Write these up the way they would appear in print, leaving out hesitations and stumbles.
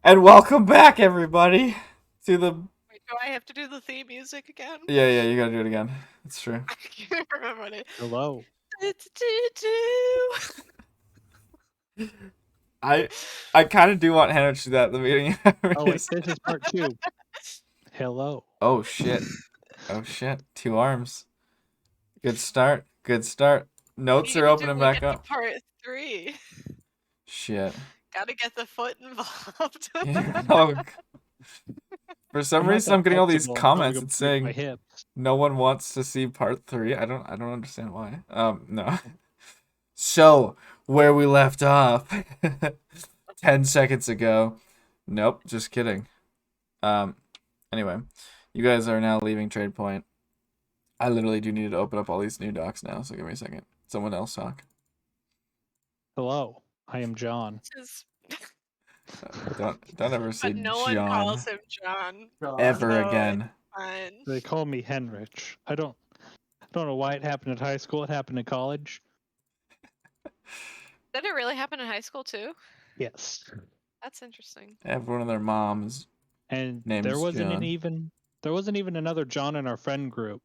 And welcome back, everybody, to the... Wait, do I have to do the theme music again? Yeah, you gotta do it again. It's true. I can't remember what it. Hello. I kind of do want Hannah to do that at the beginning. Oh, wait, this is part 2. Hello. Oh, shit. Oh, shit. 2 arms. Good start. Good start. Notes You are gotta opening do, back get up. to part 3. Shit. Gotta get the foot involved. Oh, for some I'm not reason, that I'm getting all these flexible. I'm probably comments. gonna It's break my saying hips. no one wants to see part 3. I don't understand why. No. So, where we left off 10 seconds ago. Nope, just kidding. Anyway, you guys are now leaving Trade Point. I literally do need to open up all these new docs now, so give me a second. Someone else talk. Hello. I am John. Just- Don't ever say but no one John calls him John. ever So again. Fine. They call me Henrich. I don't know why it happened at high school. It happened in college. Did it really happen in high school too? Yes. That's interesting. Everyone and their moms. And Name's there wasn't John. even another John in our friend group.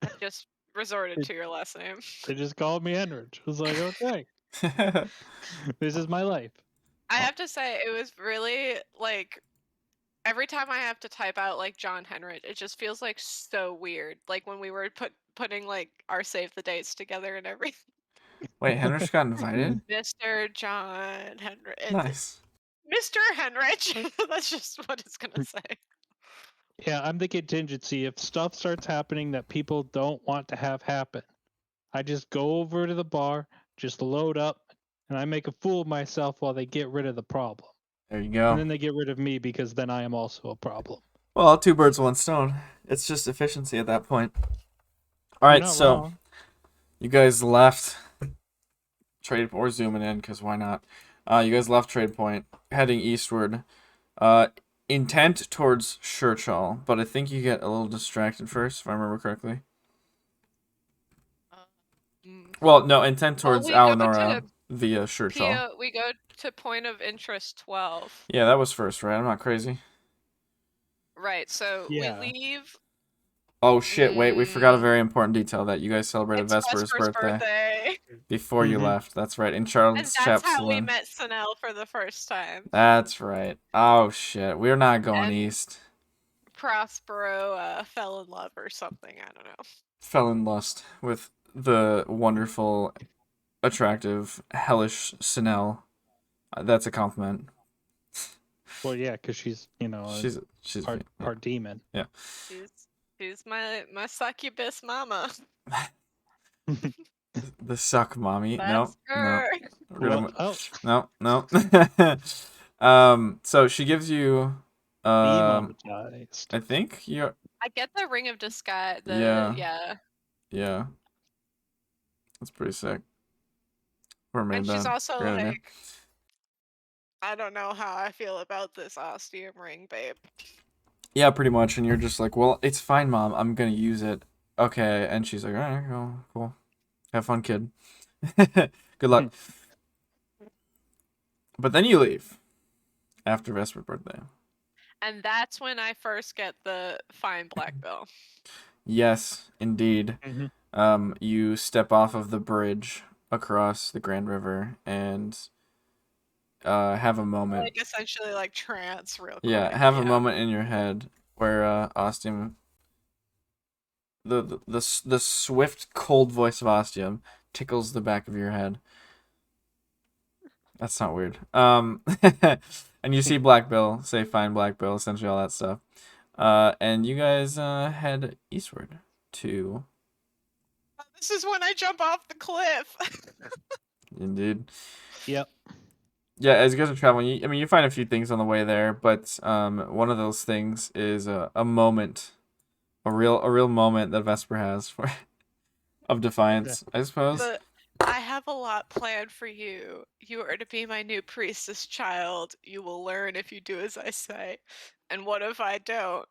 I just resorted to your last name. They just called me Henrich. I was like, okay, this is my life. I have to say, it was really like every time I have to type out like John Henrich, it just feels like so weird. Like when we were putting like our save the dates together and everything. Wait, Henrich got invited? Mr. John Henrich. Nice. Mr. Henrich. That's just what it's gonna say. Yeah, I'm the contingency. If stuff starts happening that people don't want to have happen, I just go over to the bar, just load up, and I make a fool of myself while they get rid of the problem. There you And go. then they get rid of me because then I am also a problem. Well, 2 birds, 1 stone. It's just efficiency at that point. All right, so Wrong. you guys left Trade, or zooming in, because why not? You guys left Trade Point, heading eastward, intent towards Churchill, but I think you get a little distracted first, if I remember correctly. Well, no, intent towards we go to Alenora via Churchill. we go to point of interest 12. Yeah, that was first, right? I'm not crazy. Right, so Yeah. we leave. Oh shit, wait, we forgot a very important detail, that you guys celebrated It's Vesper's birthday before you Mhm. left. That's right, in And Charles that's how we Chapsalin. met Sanel for the first time. That's right. Oh shit, we're not going And east. Prospero fell in love or something, I don't know. Fell in lust with the wonderful, attractive, hellish Sinel. That's a compliment. Well, yeah, because she's, She's part demon. Yeah. She's my succubus mama. The suck mommy. No. Her. No. So she gives you Demonetized. I think you I get the ring of disguise. Yeah. That's pretty sick. And she's also like, I don't know how I feel about this ostium ring, babe. Yeah, pretty much. And you're just like, well, it's fine, Mom. I'm going to use it. Okay. And she's like, all right, cool. Have fun, kid. Good luck. But then you leave after Vesper's birthday. And that's when I first get the fine black bill. Yes, indeed. Mm-hmm. You step off of the bridge across the Grand River and have a moment. Like essentially like trance real quick. Yeah, have a moment in your head where Ostium, the swift, cold voice of Ostium tickles the back of your head. That's not weird. And you see Black Bill, say fine Black Bill, essentially all that stuff. And you guys head eastward to... This is when I jump off the cliff. Indeed. Yep. Yeah, as you guys are traveling, you find a few things on the way there, but one of those things is a moment, a real moment that Vesper has for of defiance, I suppose. But I have a lot planned for you. You are to be my new priestess child. You will learn if you do as I say. And what if I don't?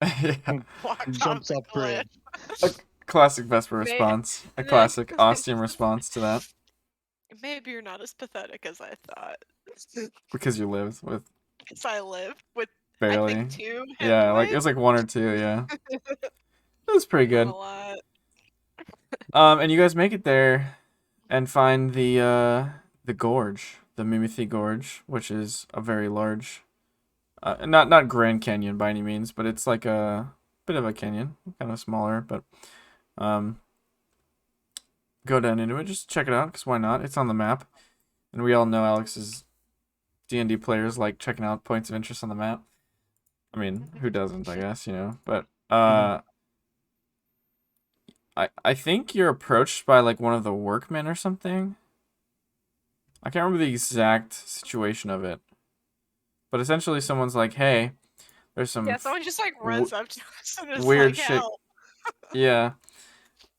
Yeah. Jumps off bridge. A classic Vesper response. A classic Ostium response to that. Maybe you're not as pathetic as I thought. Because you lived with Because I lived with, I barely. think, 2 Yeah, like it was handmaids. like 1 or 2. Yeah, it was pretty Not good. a lot. And you guys make it there and find the gorge, the Mimithi Gorge, which is a very large, not Grand Canyon by any means, but it's like a bit of a canyon, kind of smaller, but um, go down into it, just check it out, because why not? It's on the map, and we all know Alex's D&D players like checking out points of interest on the map. I mean, who doesn't, I guess, but I think you're approached by like one of the workmen or something. I can't remember the exact situation of it. But essentially someone's like, "Hey, there's some Yeah, someone just like runs up to us and is weird like, shit." help. Yeah.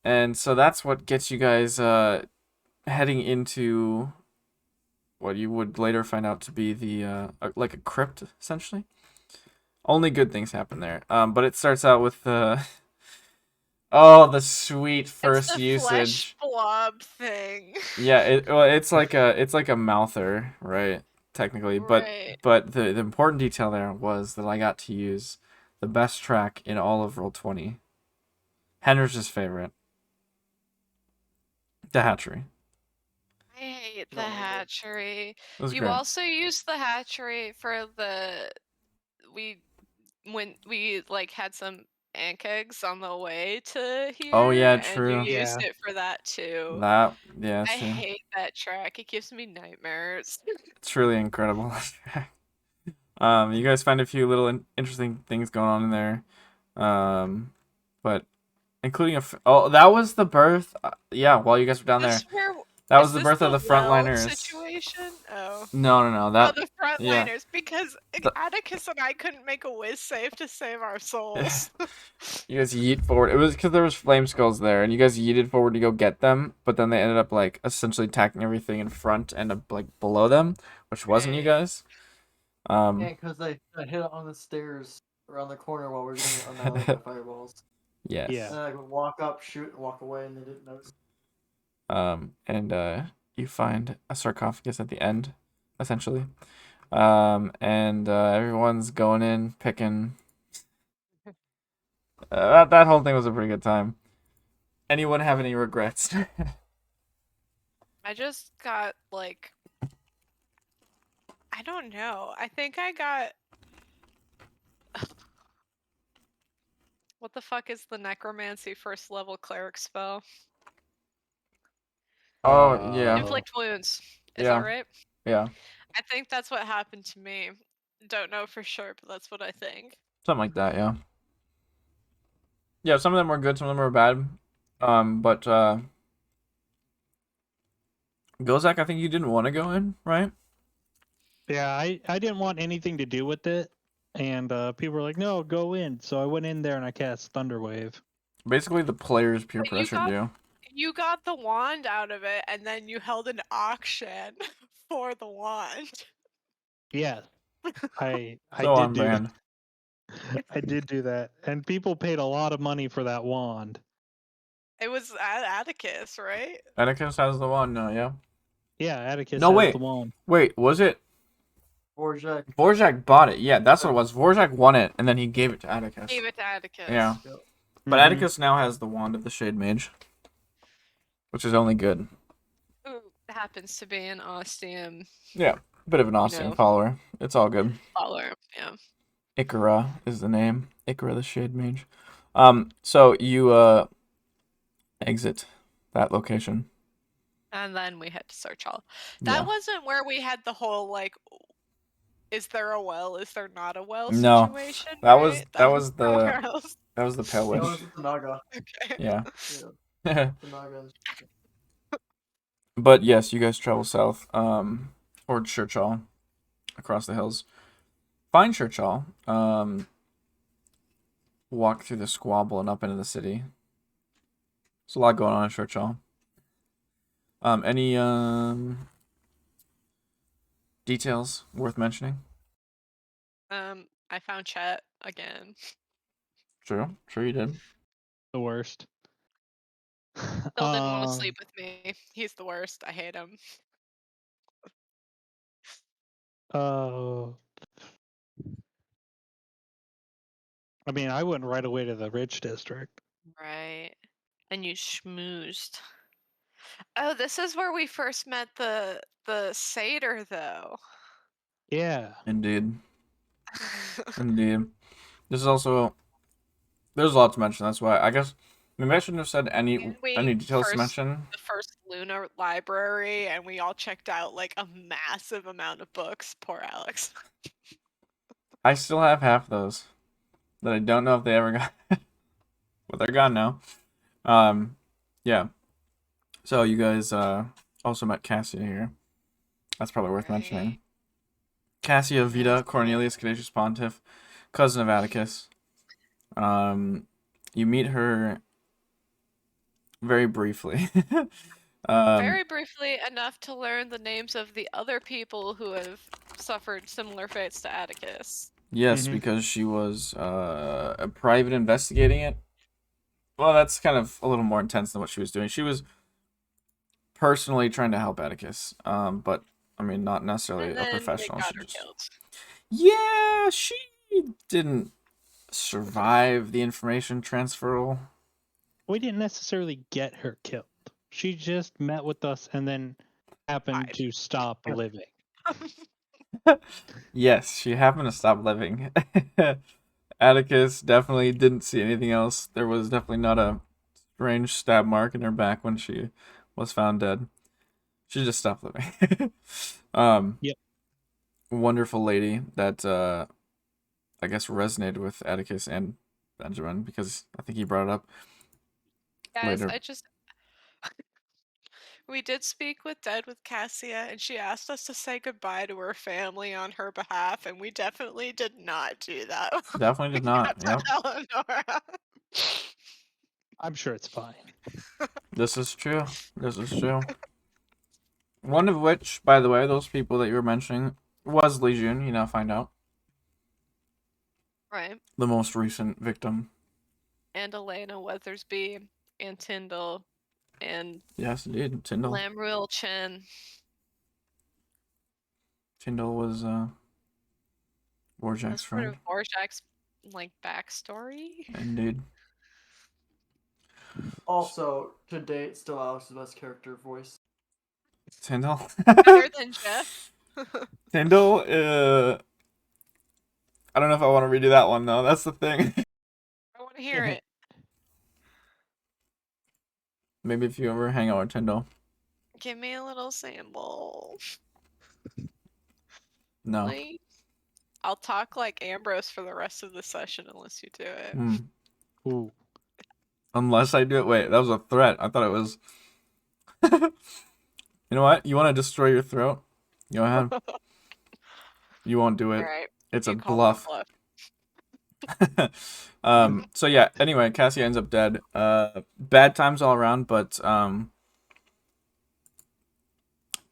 And so that's what gets you guys heading into what you would later find out to be like a crypt essentially. Only good things happen there. But it starts out with oh, the sweet It's first the flesh usage. blob thing. Yeah, it's like a mouther, right? Technically, but Right. the important detail there was that I got to use the best track in all of Roll20. Henry's favorite, the hatchery. I hate the Don't like it. hatchery. It was You great. also use the hatchery for when we like had some ant eggs on the way to here. Oh yeah, And you true. used Yeah. it for that too. That yeah, I that's true. hate that track. It gives me nightmares. It's really incredible. You guys find a few little interesting things going on in there, but including oh, that was the birth. Yeah, while you guys were down there, that was Is the this birth of the the well frontliners. situation? Oh. No, Oh, that the yeah. frontliners, because The, Atticus and I couldn't make a whiz save to save our souls. you guys yeet forward. It was because there was flame skulls there, and you guys yeeted forward to go get them, but then they ended up like essentially attacking everything in front and like below them, which wasn't you Right. guys. Yeah, because I hit it on the stairs around the corner while we were getting annihilated by fireballs. Yes. Yeah. And then I would walk up, shoot, and walk away, and they didn't notice. And you find a sarcophagus at the end, essentially. And everyone's going in, picking. That whole thing was a pretty good time. Anyone have any regrets? I just got like, I don't know. I think I got. What the fuck is the necromancy first level cleric spell? Oh yeah, Inflict wounds. Is Yeah. that right? yeah, I think that's what happened to me. Don't know for sure, but that's what I think. something like that. Yeah. Yeah, some of them were good, some of them were bad. But Gozak, I think you didn't want to go in, right? Yeah, I didn't want anything to do with it. And people were like, no, go in. So I went in there and I cast Thunderwave. Basically, the players peer But you pressured you. You got the wand out of it, and then you held an auction for the wand. Yes. I So did on do brand. I did do that. And people paid a lot of money for that wand. It was Atticus, right? Atticus has the one, no, yeah. Yeah, Atticus No, has wait. the wand. Wait, was it? Borjak. Vorjak bought it. Yeah, that's what it was. Vorjak won it, and then he gave it to Atticus. Gave it to Atticus. Yeah. Yep. But Mhm. Atticus now has the wand of the Shade Mage, which is only good. Who happens to be an Ostium Yeah, bit of an Ostium know. follower. It's all good. follower. Yeah. Ikara is the name. Ikara the Shade Mage. So you exit that location. And then we had to search all. That Yeah. wasn't where we had the whole like, is there a well? Is there not a well No, situation? that was- right? that was the- somewhere else. That was the Pale That Witch. was the Naga. Okay. Yeah. Yeah, the Naga. But yes, you guys travel south, toward Church Hall, across the hills. Find Church Hall. Walk through the squabble and up into the city. There's a lot going on in Church Hall. Any details worth mentioning? I found Chet again. True you did. The worst. Phil didn't want to sleep with me. He's the worst. I hate him. Oh. I mean, I went right away to the rich district. Right. And you schmoozed. Oh, this is where we first met the satyr, though. Yeah. Indeed. Indeed. This is also... There's a lot to mention, that's why. I guess maybe I shouldn't have said any details to mention. The first Lunar library, and we all checked out like a massive amount of books. Poor Alex. I still have half those that I don't know if they ever got. But they're gone now. Yeah. So you guys also met Cassia here. That's probably worth mentioning. Cassia Vita Cornelius Caduceus Pontiff, cousin of Atticus. You meet her very briefly. Very briefly enough to learn the names of the other people who have suffered similar fates to Atticus. Yes, because she was a private investigating it. Well, that's kind of a little more intense than what she was doing. She was personally trying to help Atticus, but I mean, not necessarily a professional. They got her killed. Yeah, she didn't survive the information transferal. We didn't necessarily get her killed. She just met with us and then happened to stop living. Yes, she happened to stop living. Atticus definitely didn't see anything else. There was definitely not a strange stab mark in her back when she was found dead. She just stopped living. Yep. Wonderful lady that I guess resonated with Atticus and Benjamin because I think he brought it up. Guys, later. We did speak with Cassia, and she asked us to say goodbye to her family on her behalf, and we definitely did not do that. Definitely did not. Yep. Eleanor. I'm sure it's fine. This is true. This is true. One of which, by the way, those people that you were mentioning was Legion, you now find out. Right. The most recent victim. And Elena Weathersby, and Tyndall, and yes, indeed, Tyndall. Lamriel Chen. Tyndall was Vorjak's friend. Sort of Vorjak's like backstory. Indeed. Also, to date, still Alex's best character voice. Tyndall. Better than Jeff. Tyndall. I don't know if I want to redo that one though. That's the thing. I want to hear it. Maybe if you ever hang out with Tyndall. Give me a little sample. No. Please? I'll talk like Ambrose for the rest of the session unless you do it. Ooh. Unless I do it. Wait, that was a threat. I thought it was. You know what? You want to destroy your throat? Go ahead. You won't do it. Right. It's You a call bluff. bluff. So yeah, anyway, Cassie ends up dead. Bad times all around, but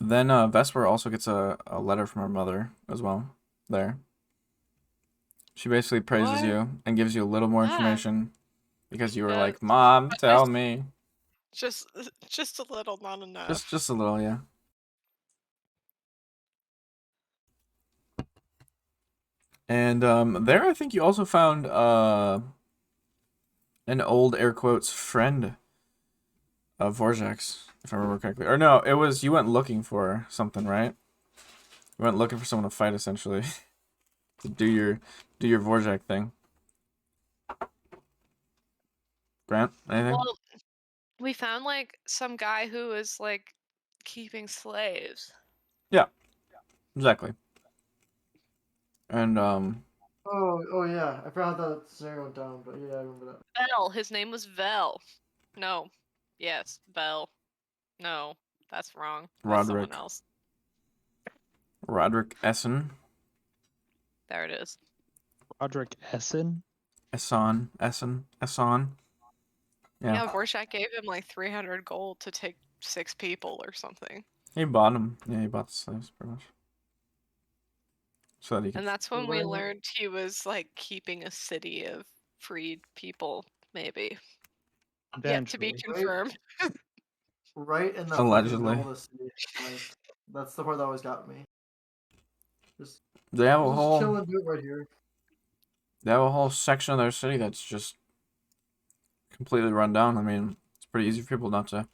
then Vesper also gets a letter from her mother as well. There. She basically praises you and gives you a little more information because you were like, "Mom, tell me." Just a little, not enough. Just a little, yeah. And there, I think you also found an old air quotes friend of Vorjak's, if I remember correctly. Or no, it was you went looking for something, right? You went looking for someone to fight, essentially, to do your Vorjak thing. Grant, anything? Well, we found like some guy who was like keeping slaves. Yeah, exactly. And Oh yeah, I forgot that scenario went down, but yeah, I remember that. Vel. His name was Vel. No. Yes, Vel. No, that's wrong. That's someone else. Roderick Essen. There it is. Roderick Essen? Essen. Yeah, Vorshak gave him like 300 gold to take 6 people or something. He bought them. Yeah, he bought the slaves pretty much. So that he could... And that's when we learned he was like keeping a city of freed people, maybe. Yet to be Eventually. confirmed. Right in the Allegedly. middle of the city. Like, that's the part that always got me. Just, They have a just whole chill and do it right here. section of their city that's just completely run down. I mean, it's pretty easy for people not to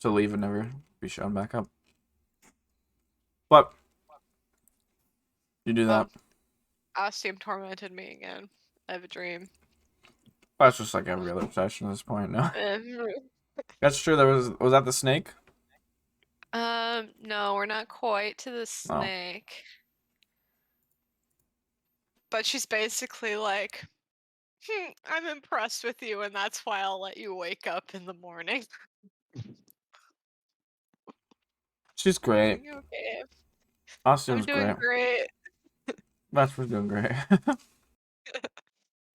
leave and never be shown back up. But you do that. Ostium tormented me again. I have a dream. That's just like every other session at this point. No, Um, that's true. There was that the snake? no, we're not quite to the snake. But she's basically like, I'm impressed with you, and that's why I'll let you wake up in the morning. She's great. Like, okay, I'm Austin's doing great. great. That's was doing great.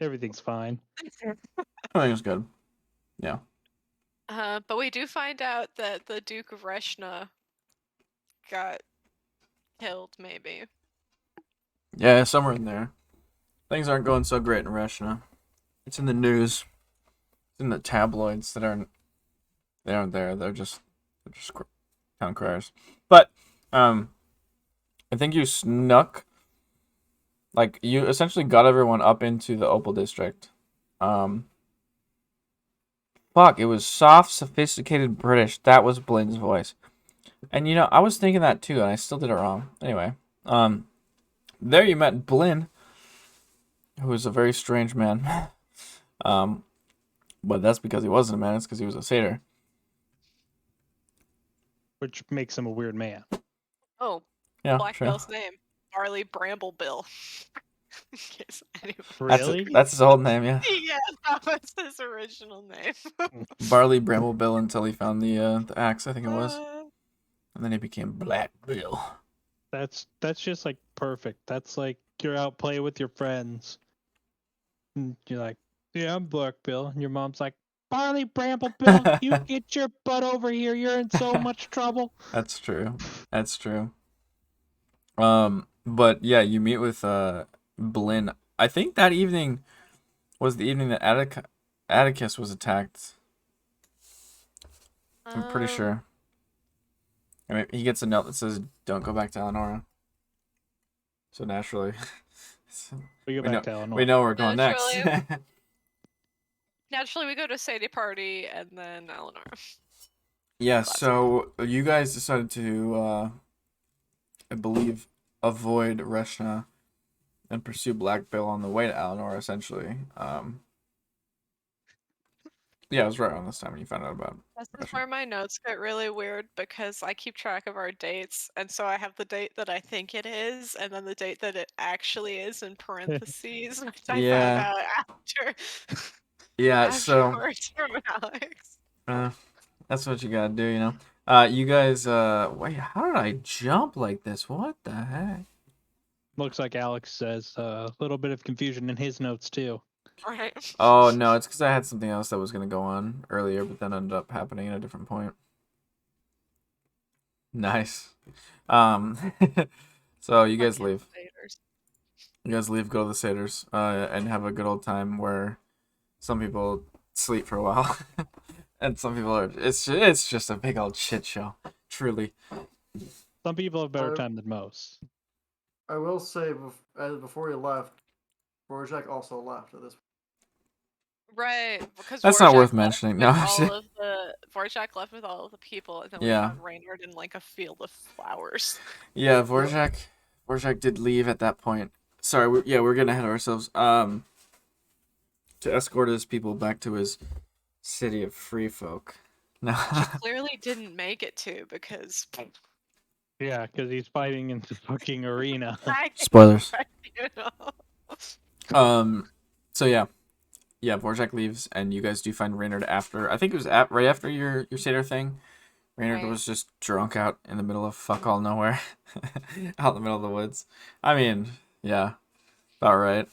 Everything's fine. Everything's good. Yeah. But we do find out that the Duke of Reshna got killed, maybe. Yeah, somewhere in there. Things aren't going so great in Reshna. It's in the news. It's in the tabloids that aren't. They aren't there. They're just town criers. But I think you snuck. Like you essentially got everyone up into the Opal district. Fuck, it was soft, sophisticated British. That was Blynn's voice. And you know, I was thinking that too, and I still did it wrong. Anyway, there you met Blynn, who is a very strange man. But that's because he wasn't a man. It's because he was a satyr. Which makes him a weird man. Oh, Yeah, Black true. Bill's name. Barley Bramble Bill. In case anyone... Really? That's his old name, yeah. Yeah, that was his original name. Barley Bramble Bill until he found the axe, I think it was, Uh, and then he became Black Bill. That's just like perfect. That's like you're out playing with your friends. And you're like, yeah, I'm Black Bill. And your mom's like, Barley Bramble Bill, you get your butt over here. You're in so much trouble. That's true. That's true. But yeah, you meet with Blynn. I think that evening was the evening that Atticus was attacked. I'm pretty sure. I mean, he gets a note that says, "Don't go back to Eleonora." So naturally, We go back to Eleanor. we know where we're going next. Naturally, we go to Sadie Party and then Eleanor. Yeah, Classic. so you guys decided to, I believe, avoid Reshna and pursue Black Bill on the way to Eleanor, essentially. Yeah, it was right around this time when you found out about This is Reshna. where my notes get really weird because I keep track of our dates, and so I have the date that I think it is, and then the date that it actually is in parentheses, which I found out after. Yeah, so afterwards from Alex. that's what you gotta do, you know. You guys, wait, how did I jump like this? What the heck? Looks like Alex says a little bit of confusion in his notes too. Right. Oh no, it's because I had something else that was gonna go on earlier, but then ended up happening at a different point. Nice. So you guys leave. You guys leave, go to the satyrs, and have a good old time where some people sleep for a while, and some people are. It's just a big old shit show, truly. Some people have better time than most. I will say before he left, Borjak also left at this point. Right, because That's not Vorjak worth left mentioning. with No, Vorjak left with all of the people, and then Yeah. we found Reynard in like a field of flowers. yeah, Vorjak did leave at that point. Sorry, we're getting ahead of ourselves. To escort his people back to his city of free folk. No. He clearly didn't make it to because Yeah, because he's fighting in the fucking arena. Spoilers. You know? So yeah, Vorjak leaves, and you guys do find Reynard after. I think it was right after your satyr thing. Reynard Right. was just drunk out in the middle of fuck all nowhere, out in the middle of the woods. I mean, yeah, about right.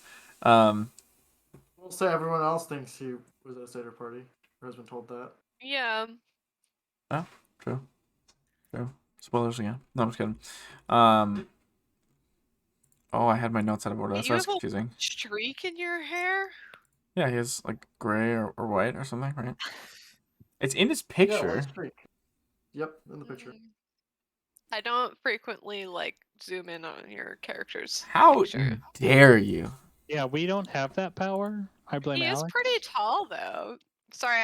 We'll say everyone else thinks he was at a Seder party, or has been told that. Yeah. Oh, true. Spoilers again. No, I'm just kidding. Oh, I had my notes out of order. That's You why it's have a confusing. streak in your hair? Yeah, he has like gray or white or something, right? It's in his Yeah, picture. white streak. Yep, in the picture. I don't frequently like zoom in on your character's How picture. dare you? Yeah, we don't have that power. I blame He is Alex. pretty tall though. Sorry,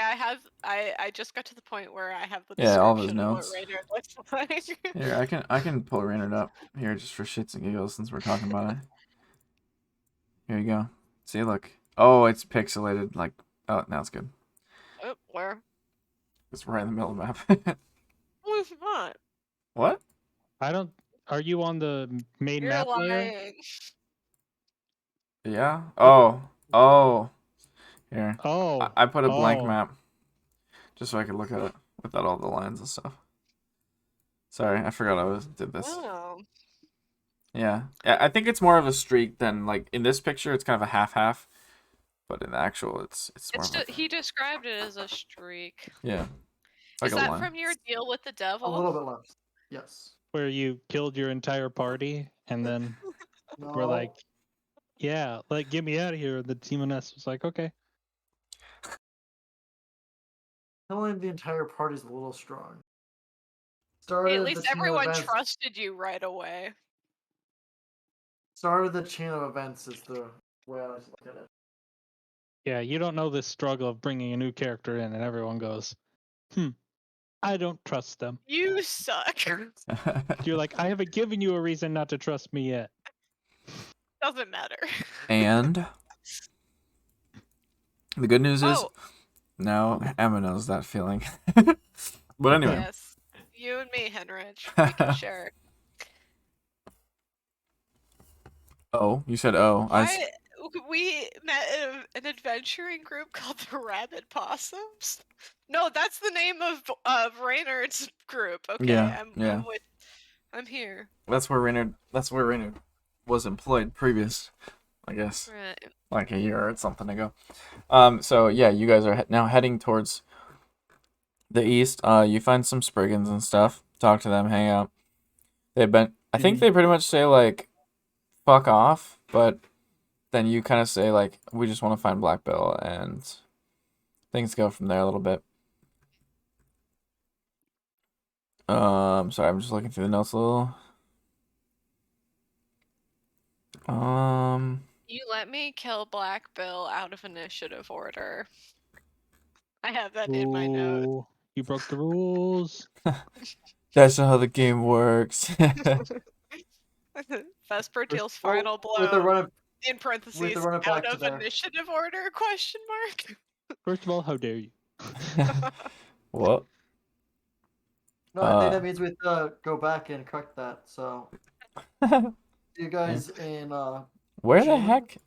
I just got to the point where I have the Yeah, all of his description of what notes. Raynor looks like. Here, I can pull Raynard up here just for shits and giggles since we're talking about it. Here you go. See, look. Oh, it's pixelated. Like, oh, now it's good. Oh, where? It's right in the middle of the map. Oh, it's not. What? I don't. Are you on the main You're map layer? lying. Yeah. Oh. Here. Oh. I put a blank Oh. map just so I could look at it without all the lines and stuff. Sorry, I forgot I did this. Oh. Yeah. I think it's more of a streak than like in this picture. It's kind of a half, but in the actual, it's more of like He described it as a streak. yeah. Is Like a that line. from your deal with the A devil? little bit less. Yes. Where you killed your entire party and then No. we're like, yeah, like get me out of here. The demoness was like, okay. Killing the entire party's a little strong. At Started the least chain of everyone events. trusted you right away. Started the chain of events is the way I like to look at it. Yeah, you don't know this struggle of bringing a new character in and everyone goes, I don't trust them. You suck. You're like, I haven't given you a reason not to trust me yet. Doesn't matter. And the good news is Oh, now Emma knows that feeling. But anyway. yes. You and me, Henrich. We can share. Oh, you said oh. Why? We met an adventuring group called the Rabid Possums. No, that's the name of Raynard's group. Okay, Yeah, yeah. I'm here. That's where Raynard was employed previous, I guess. Right. Like a year or something ago. So yeah, you guys are now heading towards the east. You find some Spriggans and stuff. Talk to them, hang out. I think they pretty much say like fuck off, but then you kind of say like we just want to find Black Bill, and things go from there a little bit. Sorry, I'm just looking through the notes a little. You let me kill Black Bill out of initiative order. I have that in my note. Ooh, you broke the rules. That's not how the game works. Vesper deals Oh, final blow. With the run of, in parentheses, run it out back to of there. initiative order? Question mark. First of all, how dare you? What? No, I think that means we have to go back and correct that. So, you guys in Where the June? heck?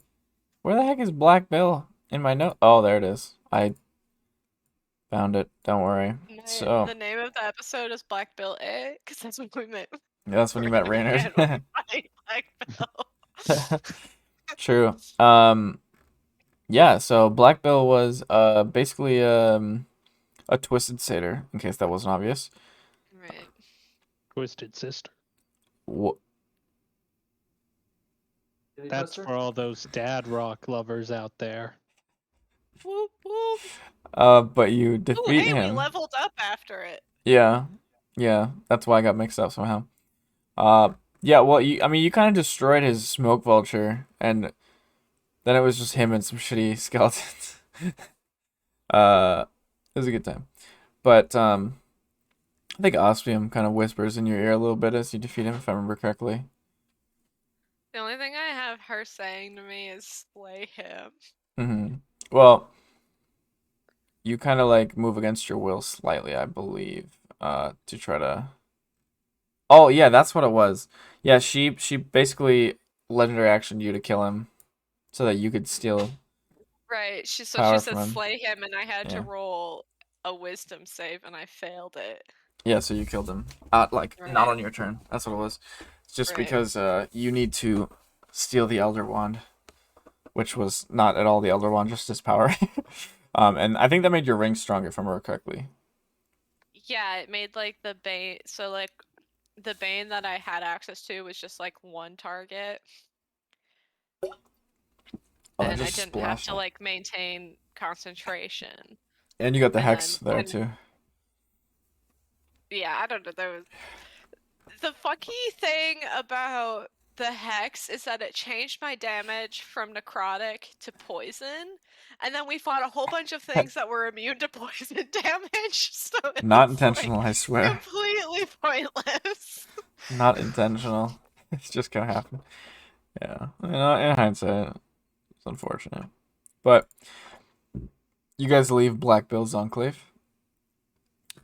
Where the heck is Black Bill in my note? Oh, there it is. I found it. Don't worry. So The name of the episode is Black Bill A, because that's when we met. yeah, that's when you met Raynard. Black Bill. True. Yeah. So Black Bill was basically a twisted satyr. In case that wasn't obvious. Right. Twisted Sister. Wh- That's for all those dad rock lovers out there. Whoop, whoop. But you Ooh, defeat hey, we him. leveled up after it. Yeah. That's why I got mixed up somehow. Yeah. Well, you kind of destroyed his smoke vulture, and then it was just him and some shitty skeletons. It was a good time, but I think Ospium kind of whispers in your ear a little bit as you defeat him, if I remember correctly. The only thing I have her saying to me is slay him. Mm-hmm. Well, you kind of like move against your will slightly, I believe, to try to. Oh yeah, that's what it was. Yeah, she basically legendary actioned you to kill him, so that you could steal. Right. She Power said from him. slay him, and I had Yeah. to roll a wisdom save, and I failed it. Yeah, so you killed him. Not Right. on your turn. That's what it was. It's just Right. because you need to steal the Elder Wand, which was not at all the Elder Wand, just his power. And I think that made your ring stronger, if I remember correctly. Yeah, it made like the bane. So like, the bane that I had access to was just like one target. Oh, that and I just didn't have splashed to on. like maintain concentration. And you got the And hex then there too. yeah, I don't know. There was the funky thing about the hex is that it changed my damage from necrotic to poison, and then we fought a whole bunch of things that were immune to poison damage. So Not it's like intentional, I swear. completely pointless. Not intentional. It's just gonna happen. Yeah. You know, in hindsight, it's unfortunate. But you guys leave Blackbill's Enclave.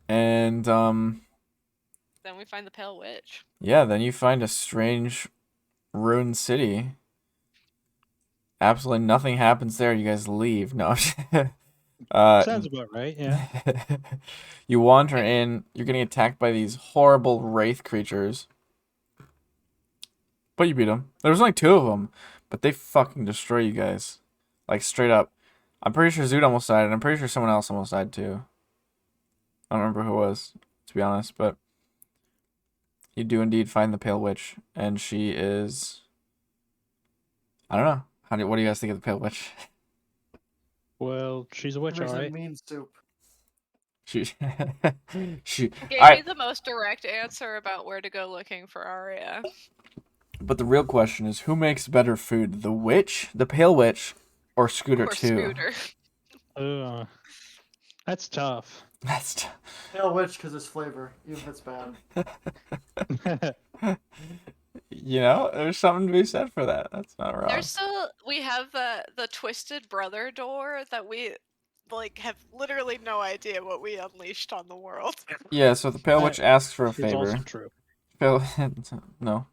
And Then we find the Pale Witch. yeah, then you find a strange ruined city. Absolutely nothing happens there. You guys leave. No. Sounds about right. Yeah. You wander in. You're getting attacked by these horrible wraith creatures. But you beat them. There was only 2 of them, but they fucking destroy you guys. Like, straight up. I'm pretty sure Zoot almost died, and I'm pretty sure someone else almost died, too. I don't remember who it was, to be honest, but you do indeed find the Pale Witch, and she is... I don't know. What do you guys think of the Pale Witch? Well, she's a witch, It makes all a right. mean soup. She... she... Gave I... me the most direct answer about where to go looking for Arya. But the real question is, who makes better food? The witch, the Pale Witch, or Scooter Or 2? Scooter. That's tough. That's... Pale witch because it's flavor, even if it's bad. You know, there's something to be said for that. That's not wrong. There's still we have the Twisted Brother door that we like have literally no idea what we unleashed on the world. Yeah, so the Pale Witch asks for a It's also favor. true. No,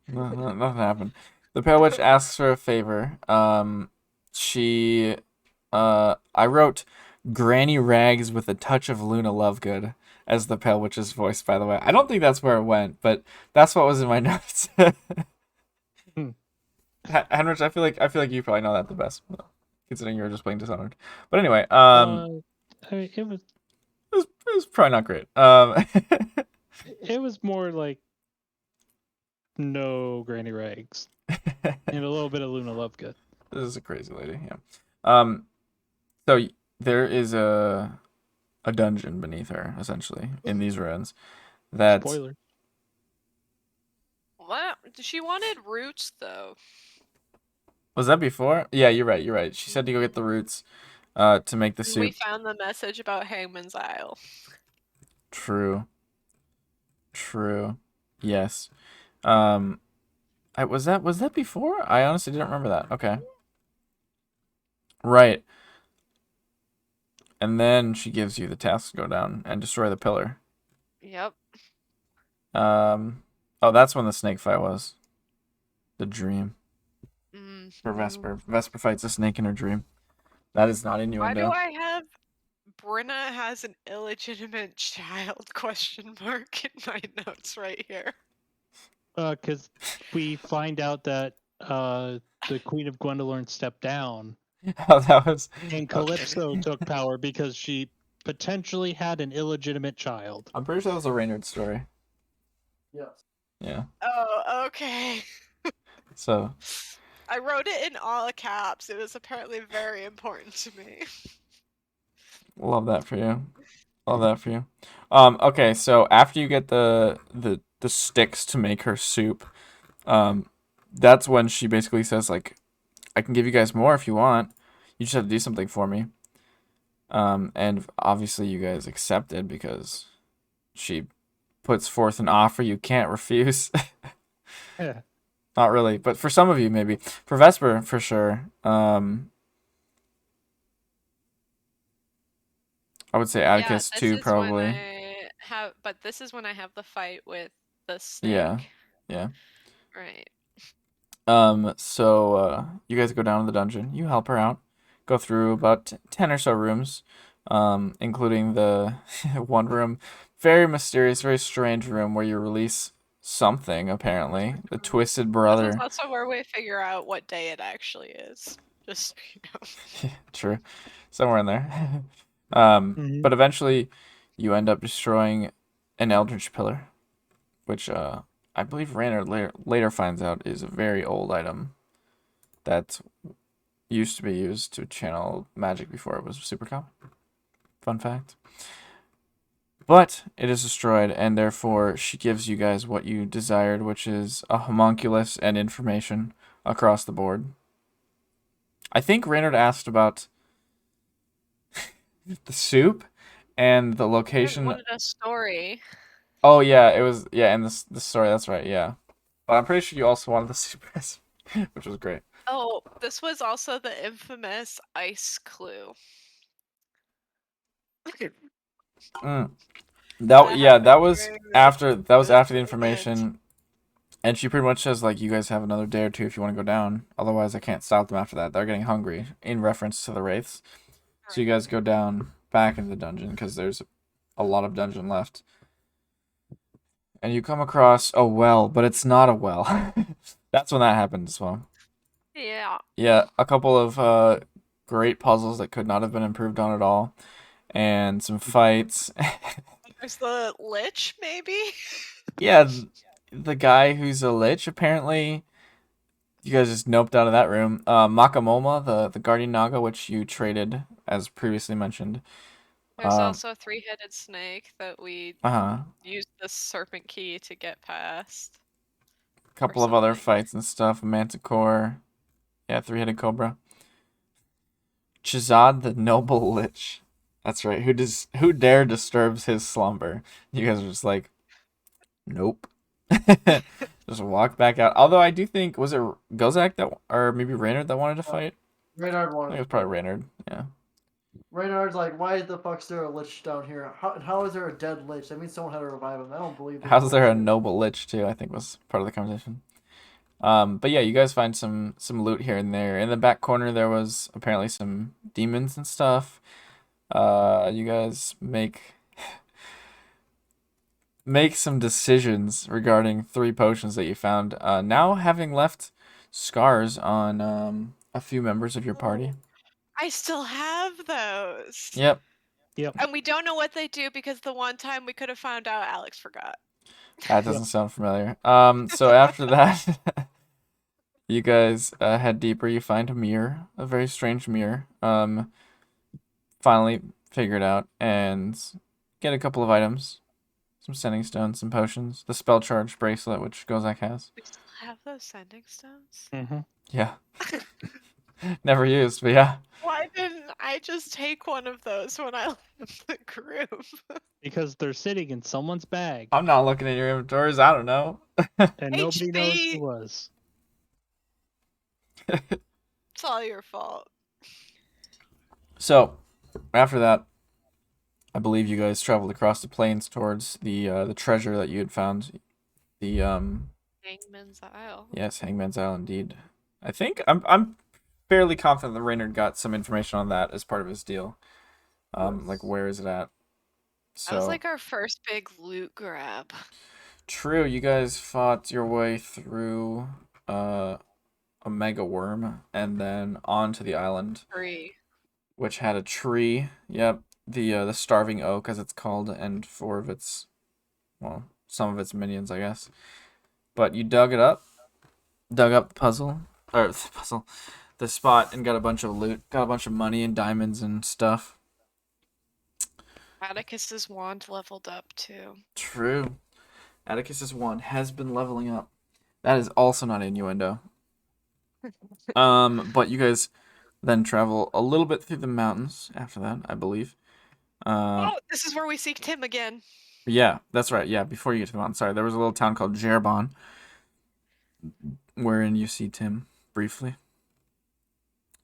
nothing happened. The Pale Witch asks for a favor. I wrote Granny Rags with a touch of Luna Lovegood as the Pale Witch's voice, by the way. I don't think that's where it went, but that's what was in my notes. Henrich, I feel like you probably know that the best, considering you were just playing Dishonored. But anyway, It was it was probably not great. it was more like no Granny Rags and a little bit of Luna Lovegood. This is a crazy lady, yeah. So there is a dungeon beneath her, essentially, in these ruins. That Spoiler. What? She wanted roots though. was that before? Yeah, you're right. You're right. She said to go get the roots, to make the And we soup. found the message about Hangman's Isle. True. Yes. Was that before? I honestly didn't remember that. Okay. Right. And then she gives you the task to go down and destroy the pillar. Yep. Oh, that's when the snake fight was. The dream. For Mhm. Vesper. Vesper fights a snake in her dream. That is not in your Why do window. I have Brenna has an illegitimate child question mark in my notes right here? Because we find out that the Queen of Gwendolyn stepped down Oh, that was... and Calypso took power because she potentially had an illegitimate child. I'm pretty sure that was a Reynard story. Yes. Yeah. Oh, okay. So... I wrote it in all caps. It was apparently very important to me. Love that for you. Okay, so after you get the sticks to make her soup, that's when she basically says, like, I can give you guys more if you want. You just have to do something for me. And obviously you guys accepted because she puts forth an offer you can't refuse. Yeah. Not really, but for some of you, maybe. For Vesper, for sure. I would say Atticus this too, is probably. when I have, but this is when I have the fight with the snake. Yeah. Right. So you guys go down to the dungeon. You help her out. Go through about 10 or so rooms, including the one room, very mysterious, very strange room where you release something, apparently. The Twisted This Brother. is also where we figure out what day it actually is. Just so you know. True. Somewhere in there. Mhm. But eventually you end up destroying an Eldritch Pillar, which I believe Raynor later finds out is a very old item that used to be used to channel magic before it was super common. Fun fact. But it is destroyed, and therefore she gives you guys what you desired, which is a homunculus and information across the board. I think Reynard asked about the soup and the I location. wanted a story. Oh yeah, it was and the story. That's right. Yeah, but I'm pretty sure you also wanted the soup recipe, which was great. Oh, this was also the infamous ice clue. Mm. That happened That was during the after the event. information, and she pretty much says like you guys have another day or two if you want to go down. Otherwise, I can't stop them after that. They're getting hungry in reference to the wraiths. So you guys go down back into the dungeon because there's a lot of dungeon left. And you come across a well, but it's not a well. That's when that happened as well. Yeah. Yeah, a couple of great puzzles that could not have been improved on at all, and some fights. There's the lich, maybe? Yeah, the guy who's a lich, apparently, you guys just noped out of that room. Makamoma, the Guardian Naga, which you traded, as previously mentioned. There's also a three-headed snake that we Uh-huh. used the serpent key to get past. A couple of other something. fights and stuff. Manticore. Yeah, three-headed cobra. Chizad, the noble lich. That's right. Who dare disturbs his slumber? You guys are just like, nope. Just walk back out. Although I do think, was it Gozak that, or maybe Reynard that wanted to fight? Reynard I wanted. think it was probably Reynard. Yeah. Reynard's like, why the fuck's there a lich down here? How is there a dead lich? That means someone had to revive him. I don't believe. How's there a noble lich too? I think was part of the conversation. But yeah, you guys find some loot here and there. In the back corner, there was apparently some demons and stuff. You guys make some decisions regarding 3 potions that you found. Now having left scars on a few members of your party. I still have those. Yep. Yep. And we don't know what they do because the one time we could have found out, Alex forgot. That doesn't sound familiar. So after that, you guys head deeper. You find a mirror, a very strange mirror. Finally figure it out and get a couple of items. Some sending stones, some potions, the spell charge bracelet, which Gozak has. We still have those sending stones? Mm-hmm. Yeah. Never used, but yeah. Why didn't I just take one of those when I left the group? Because they're sitting in someone's bag, I'm not looking at your inventories. I don't know. and nobody knows HB. who was. It's all your fault. So, after that, I believe you guys traveled across the plains towards the treasure that you had found. The Hangman's Isle. Yes, Hangman's Isle, indeed. I think I'm fairly confident that Reynard got some information on that as part of his deal. Like where is it at? That was So like our first big loot grab. true, you guys fought your way through a mega worm and then onto the island, Free. which had a tree. Yep, the starving oak, as it's called, and 4 of its, well, some of its minions, I guess. But you dug up the puzzle, or the spot, and got a bunch of loot, got a bunch of money and diamonds and stuff. Atticus's wand leveled up too. True. Atticus's wand has been leveling up. That is also not innuendo. But you guys then travel a little bit through the mountains after that, I believe. Oh, this is where we seek Tim again. Yeah, that's right. Yeah, before you get to the mountain, sorry, there was a little town called Jerbon, wherein you see Tim briefly.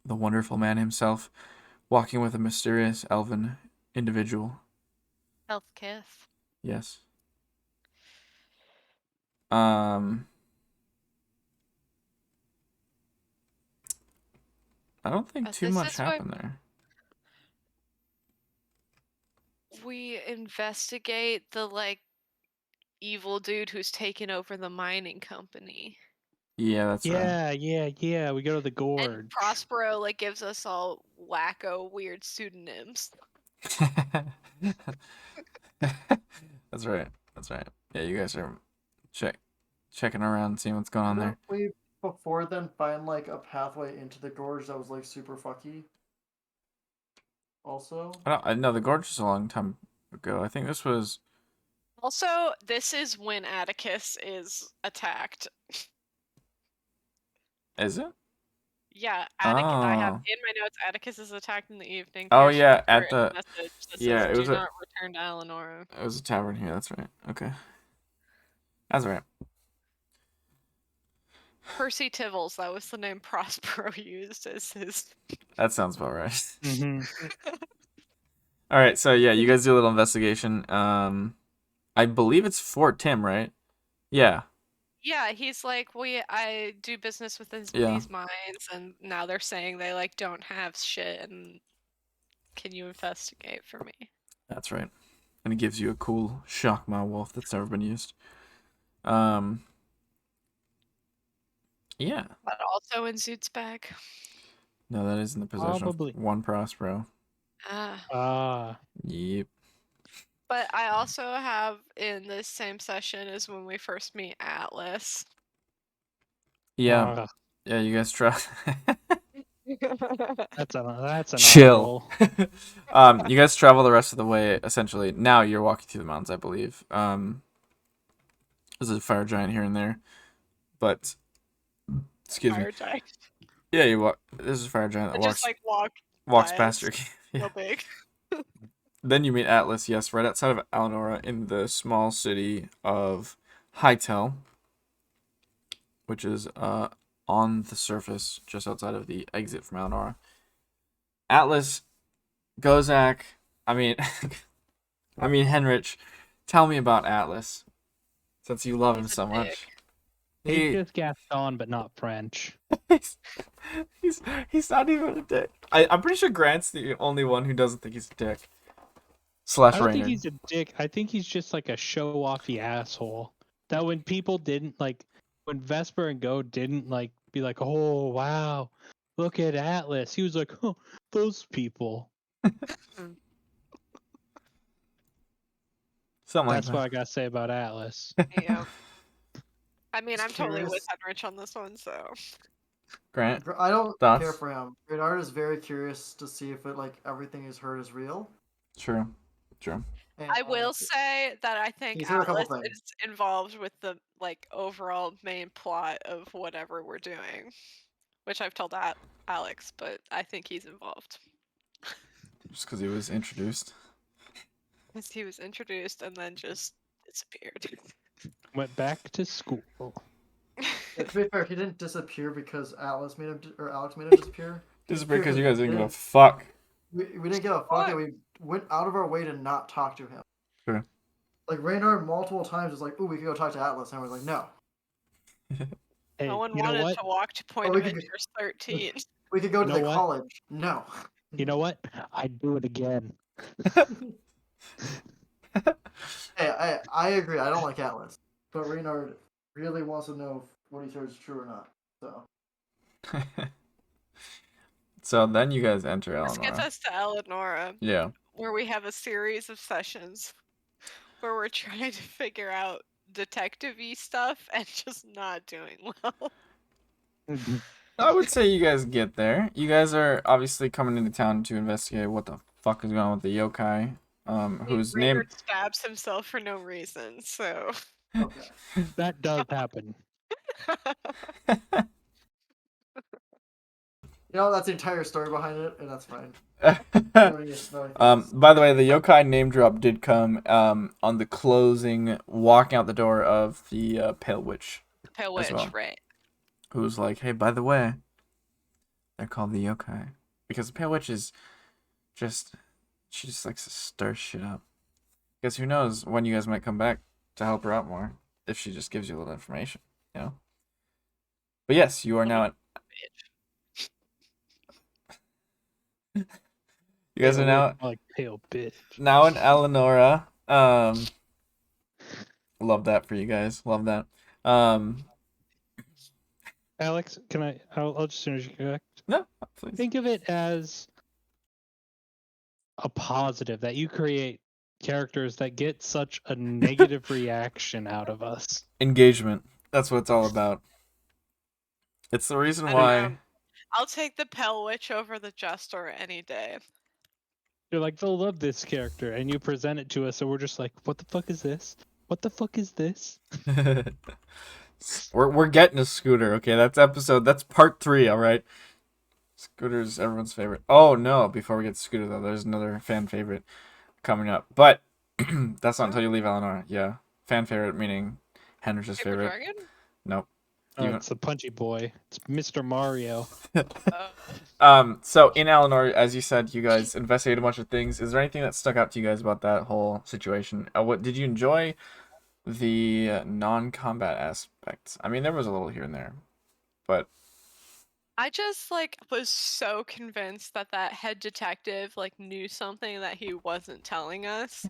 The wonderful man himself, walking with a mysterious elven individual. Healthkith. Yes. I don't think too This much is what happened there. we investigate the like evil dude who's taken over the mining company. Yeah, that's right. Yeah. We go to the And gorge. Prospero like gives us all wacko weird pseudonyms. That's right. That's right. Yeah, you guys are checking around, seeing what's going on there. before then find like a pathway into the gorge that was like super fucky? Also, I know the gorge was a long time ago. I think this was. Also, this is when Atticus is attacked. Is it? Yeah, I have Oh. in my notes, Atticus is attacked in the evening. Oh, Pierce yeah, reads at her the- a message that yeah, says, it "Do was a- not return to Eleonora." It was a tavern here. That's right. Okay. That's right. Percy Tivels, that was the name Prospero used as his. That sounds about right. Mm-hmm. All right. So yeah, you guys do a little investigation. I believe it's Fort Tim, right? Yeah. Yeah, he's like, I do business with Yeah. these mines, and now they're saying they like don't have shit, and can you investigate for me? That's right. And it gives you a cool shock my wolf that's never been used. Yeah. But also in Zoot's bag. No, that is in the possession Probably. of one Prospero. Ah. Yep. But I also have in this same session is when we first meet Atlas. Yeah. Yeah, you guys try. That's an Chill. honorable. You guys travel the rest of the way. Essentially, now you're walking through the mountains, I believe. There's a fire giant here and there, but excuse me. Fire giant. Yeah, you walk. There's a fire giant that Just like walks by past your. us. Yeah. So big. Then you meet Atlas. Yes, right outside of Eleonora in the small city of Hightel, which is on the surface just outside of the exit from Eleonora. Atlas, Gozak, I mean Henrich, tell me about Atlas, since you love him He's a so dick. much. He's just Gaston, but not French. he's not even a dick. I'm pretty sure Grant's the only one who doesn't think he's a dick. I / don't think Raynard. he's a dick. I think he's just like a show-offy asshole. That when people didn't like, when Vesper and Go didn't like be like, oh wow, look at Atlas. He was like, oh, those people. Something like That's that. what I gotta say about Atlas. Yeah. I mean, Just I'm totally with curious. Henrich on this one, so. Grant, I don't thoughts? care for him. Radar is very curious to see if it like everything he's heard is real. True. And, I will say that I think he's heard a couple Atlas things. is involved with the like overall main plot of whatever we're doing, which I've told Alex, but I think he's involved Just because he was introduced. because he was introduced and then just disappeared. Went back to school. To be fair, he didn't disappear because Alex made him disappear. Disappeared because you we guys didn't give a didn't- fuck. We didn't give a fuck, and we went out of our way to not talk to him. Sure. Like Raynard multiple times was like, "Ooh, we could go talk to Atlas," and I was like, "No." Hey, No one you know wanted what? to walk to Point we of could- Interest 13. We could go to You the know what? college. No. You know what? I'd do it again. Hey, I agree. I don't like Atlas, but Raynard really wants to know if what he heard is true or not. So So then you guys enter This gets Eleanor. us to Eleonora, Yeah. where we have a series of sessions where we're trying to figure out detective-y stuff and just not doing well. I would say you guys get there. You guys are obviously coming into town to investigate what the fuck is going on with the yokai. Whose name Raynard stabs himself for no reason, so. okay. That does happen. You know, that's the entire story behind it, and that's fine. By the way, the yokai name drop did come on the closing walking out the door of the Pale Witch, Pale Witch, well. right. who was like, "Hey, by the way, they're called the yokai because the Pale Witch is she just likes to stir shit up. Because who knows when you guys might come back to help her out more if she just gives you a little information, you know." But yes, you are now at. You guys are now like pale bitch. now in Eleonora. Love that for you guys. Love that. Alex, can I'll just finish you correct. No, please. Think of it as a positive that you create characters that get such a negative reaction out of us. Engagement. That's what it's all about. It's the reason I don't know. why. I'll take the Pale Witch over the Jester any day. You're like, they'll love this character, and you present it to us, and we're just like, what the fuck is this? What the fuck is this? We're getting a Scooter. Okay, that's part 3. All right. Scooter's everyone's favorite. Oh no! Before we get to Scooter though, there's another fan favorite coming up. But that's not until you leave Eleanor. Yeah, fan favorite meaning Henry's Paper favorite. Dragon? Nope. Oh, You- it's the punchy boy. It's Mr. Mario. So in Eleanor, as you said, you guys investigated a bunch of things. Is there anything that stuck out to you guys about that whole situation? What did you enjoy the non-combat aspects? I mean, there was a little here and there, but I just like was so convinced that that head detective like knew something that he wasn't telling us.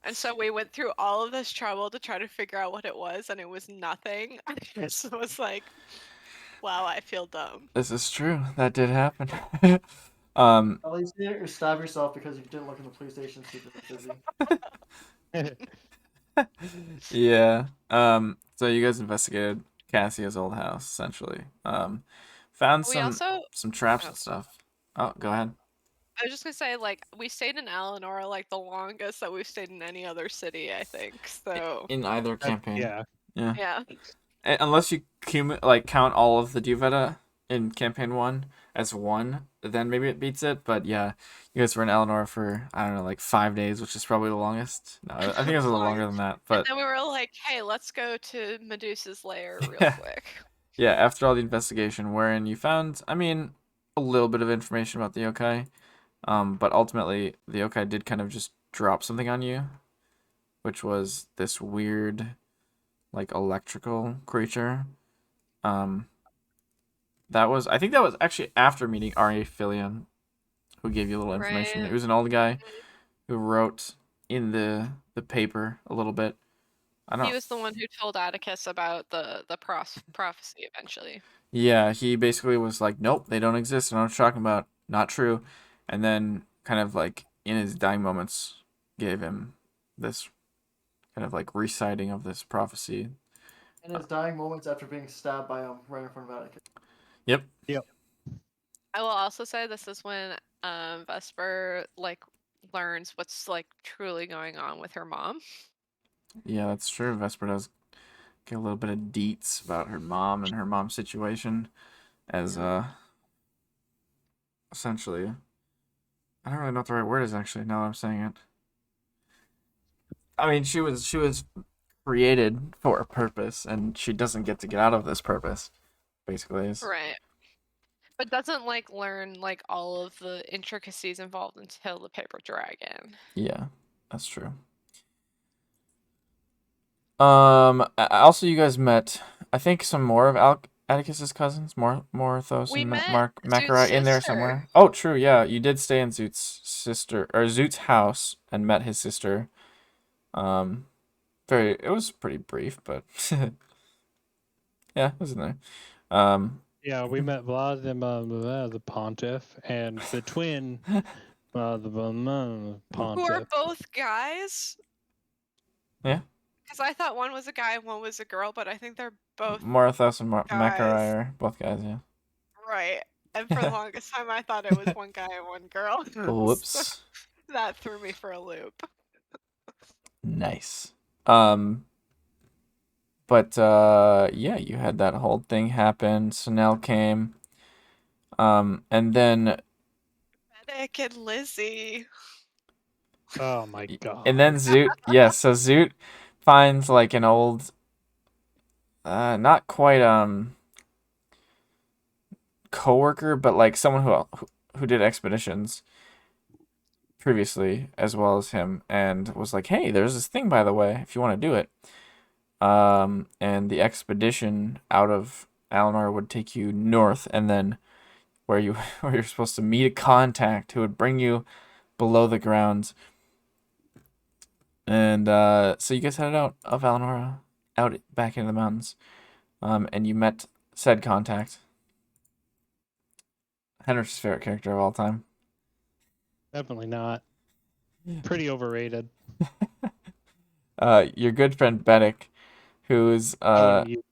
And so we went through all of this trouble to try to figure out what it was, and it was nothing. I just was like, wow, I feel dumb. this is true. That did happen. At least you didn't stab yourself because you didn't look in the police station super busy. Yeah. So you guys investigated Cassia's old house, essentially. Found We also, some traps oh, and stuff. Oh, go ahead. I was just gonna say, like, we stayed in Eleanor like the longest that we've stayed in any other city, I think. So In either campaign. Yeah. Yeah. yeah, Unless you count all of the Duveta in campaign 1 as one, then maybe it beats it. But yeah, you guys were in Eleanor for, I don't know, like 5 days, which is probably the longest. No, I think it was a little longer than that. But then we were like, hey, let's go to Medusa's lair real yeah, quick. yeah. After all the investigation, wherein you found, I mean, a little bit of information about the yokai, but ultimately the yokai did kind of just drop something on you, which was this weird, like electrical creature. I think that was actually after meeting R.A. Fillion, who gave you a little information. Right. He was an old guy who wrote in the paper a little bit. I don't. He was the one who told Atticus about the prophecy eventually. Yeah, he basically was like, "Nope, they don't exist. I don't know what you're talking about. Not true." And then, kind of like in his dying moments, gave him this kind of like reciting of this prophecy. In his dying moments after being stabbed by him right in front of Atticus. Yep. I will also say this is when Vesper like learns what's like truly going on with her mom. Yeah, that's true. Vesper does get a little bit of deets about her mom and her mom's situation, as essentially. I don't really know what the right word is actually. Now that I'm saying it. I mean, she was created for a purpose, and she doesn't get to get out of this purpose. Basically, is Right. But doesn't like learn like all of the intricacies involved until the paper dragon. yeah, that's true. Also, you guys met, I think, some more of Atticus's cousins, Morthos We and met Mark Zoot's Macarai in there sister. somewhere. Oh, true. Yeah, you did stay in Zoot's house and met his sister. It was pretty brief, but yeah, it was in there. Yeah, we met Vlad, the Pontiff, and the twin, the Pontiff. Who are both guys? Yeah. Because I thought one was a guy and one was a girl, but I think they're both Morthos and guys. Macarai are both guys, yeah. Right. And for the longest time, I thought it was one guy and one girl. Whoops. So that threw me for a loop. Nice. But yeah, you had that whole thing happen. Snell came. And then Medic and Lizzie. Oh my god. and then Zoot, yeah, so Zoot finds like an old not quite coworker, but like someone who did expeditions previously as well as him, and was like, "Hey, there's this thing by the way, if you want to do it." And the expedition out of Eleanor would take you north, and then where you're supposed to meet a contact who would bring you below the ground. And so you guys headed out of Eleanor, out back into the mountains, and you met said contact. Henry's favorite character of all time. Definitely not. Pretty overrated. Your good friend Bennick, who's I wouldn't use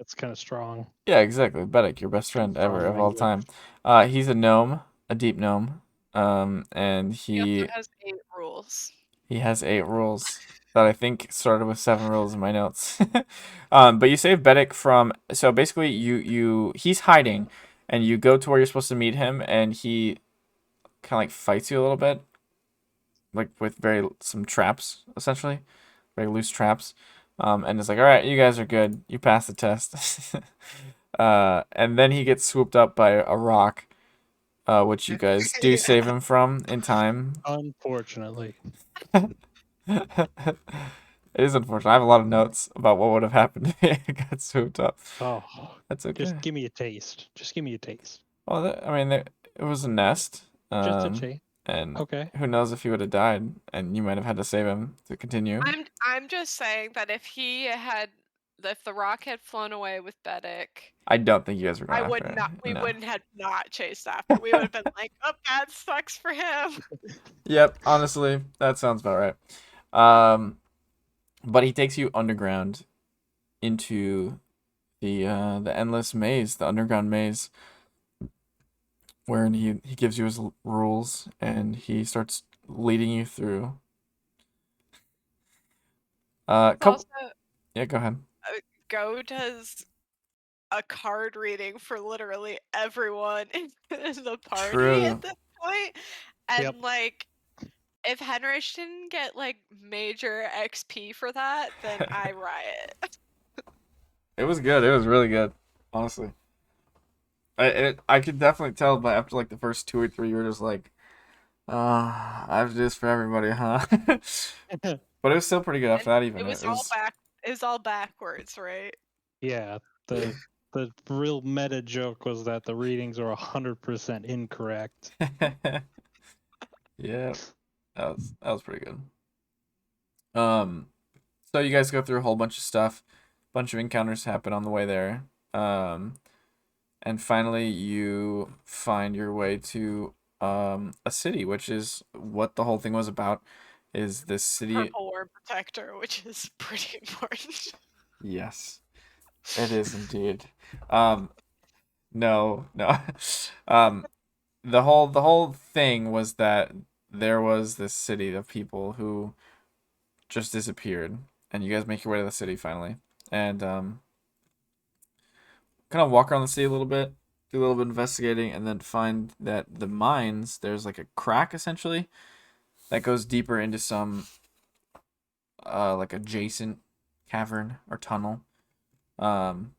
That's kind of strong. Yeah, exactly. Bedek, your best friend Strong ever of all language. time. He's a gnome, a deep gnome. And He also he has 8 rules. he has 8 rules that I think started with 7 rules in my notes. But you save Bedek from, so basically he's hiding, and you go to where you're supposed to meet him, and he kind of like fights you a little bit, like with some traps essentially, very loose traps. And it's like, all right, you guys are good. You passed the test. And then he gets swooped up by a rock, which you guys do Yeah. save him from in time. Unfortunately. It is unfortunate. I have a lot of notes about what would have happened if he got swooped up. Oh, That's just okay. give me a taste. Just give me a taste. Well, I mean, it was a nest. Just a taste. And Okay. who knows if he would have died, and you might have had to save him to continue. I'm just saying that if the rock had flown away with Bedek, I don't think you guys were going I after would it. not. We No. wouldn't have not chased after. We would have been like, "Oh, that sucks for him." Yep, honestly, that sounds about right. But he takes you underground into the endless maze, the underground maze, wherein he gives you his rules and he starts leading you through. Couple. Also, Yeah, go ahead. Go does a card reading for literally everyone in the party True. at this point, and Yep. like, if Henrich didn't get like major XP for that, then I riot. It was good. It was really good, honestly. I could definitely tell, but after like the first 2 or 3, you were just like, I have to do this for everybody, huh? But it was still pretty good after that. Even It was all backwards, right? Yeah. The real meta joke was that the readings are 100% incorrect. Yeah, that was pretty good. So you guys go through a whole bunch of stuff, bunch of encounters happen on the way there, and finally you find your way to a city, which is what the whole thing was about. Is this city? Purple Worm Protector, which is pretty important. Yes, it is indeed. No, no. The whole thing was that there was this city of people who just disappeared, and you guys make your way to the city finally, and kind of walk around the city a little bit, do a little bit of investigating, and then find that the mines, there's like a crack essentially that goes deeper into some like adjacent cavern or tunnel. And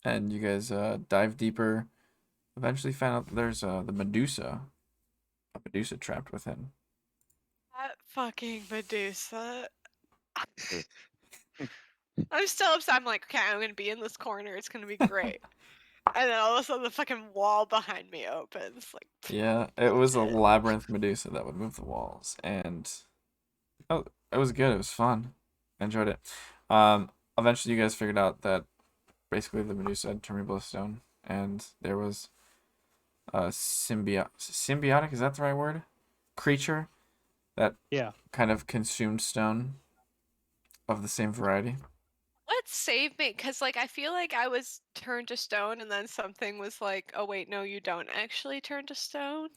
you guys dive deeper. Eventually find out that there's a Medusa trapped within. That fucking Medusa. I'm still upset. I'm like, okay, I'm gonna be in this corner. It's gonna be great. And then all of a sudden, the fucking wall behind me opens. Like, Yeah, it was a labyrinth Medusa that would move the walls, and oh, it was good. It was fun. I enjoyed it. Eventually, you guys figured out that basically the Medusa had turned me stone, and there was a symbiotic. Is that the right word? Creature that Yeah. kind of consumed stone of the same variety. let's save me, because like I feel like I was turned to stone, and then something was like, oh wait, no, you don't actually turn to stone,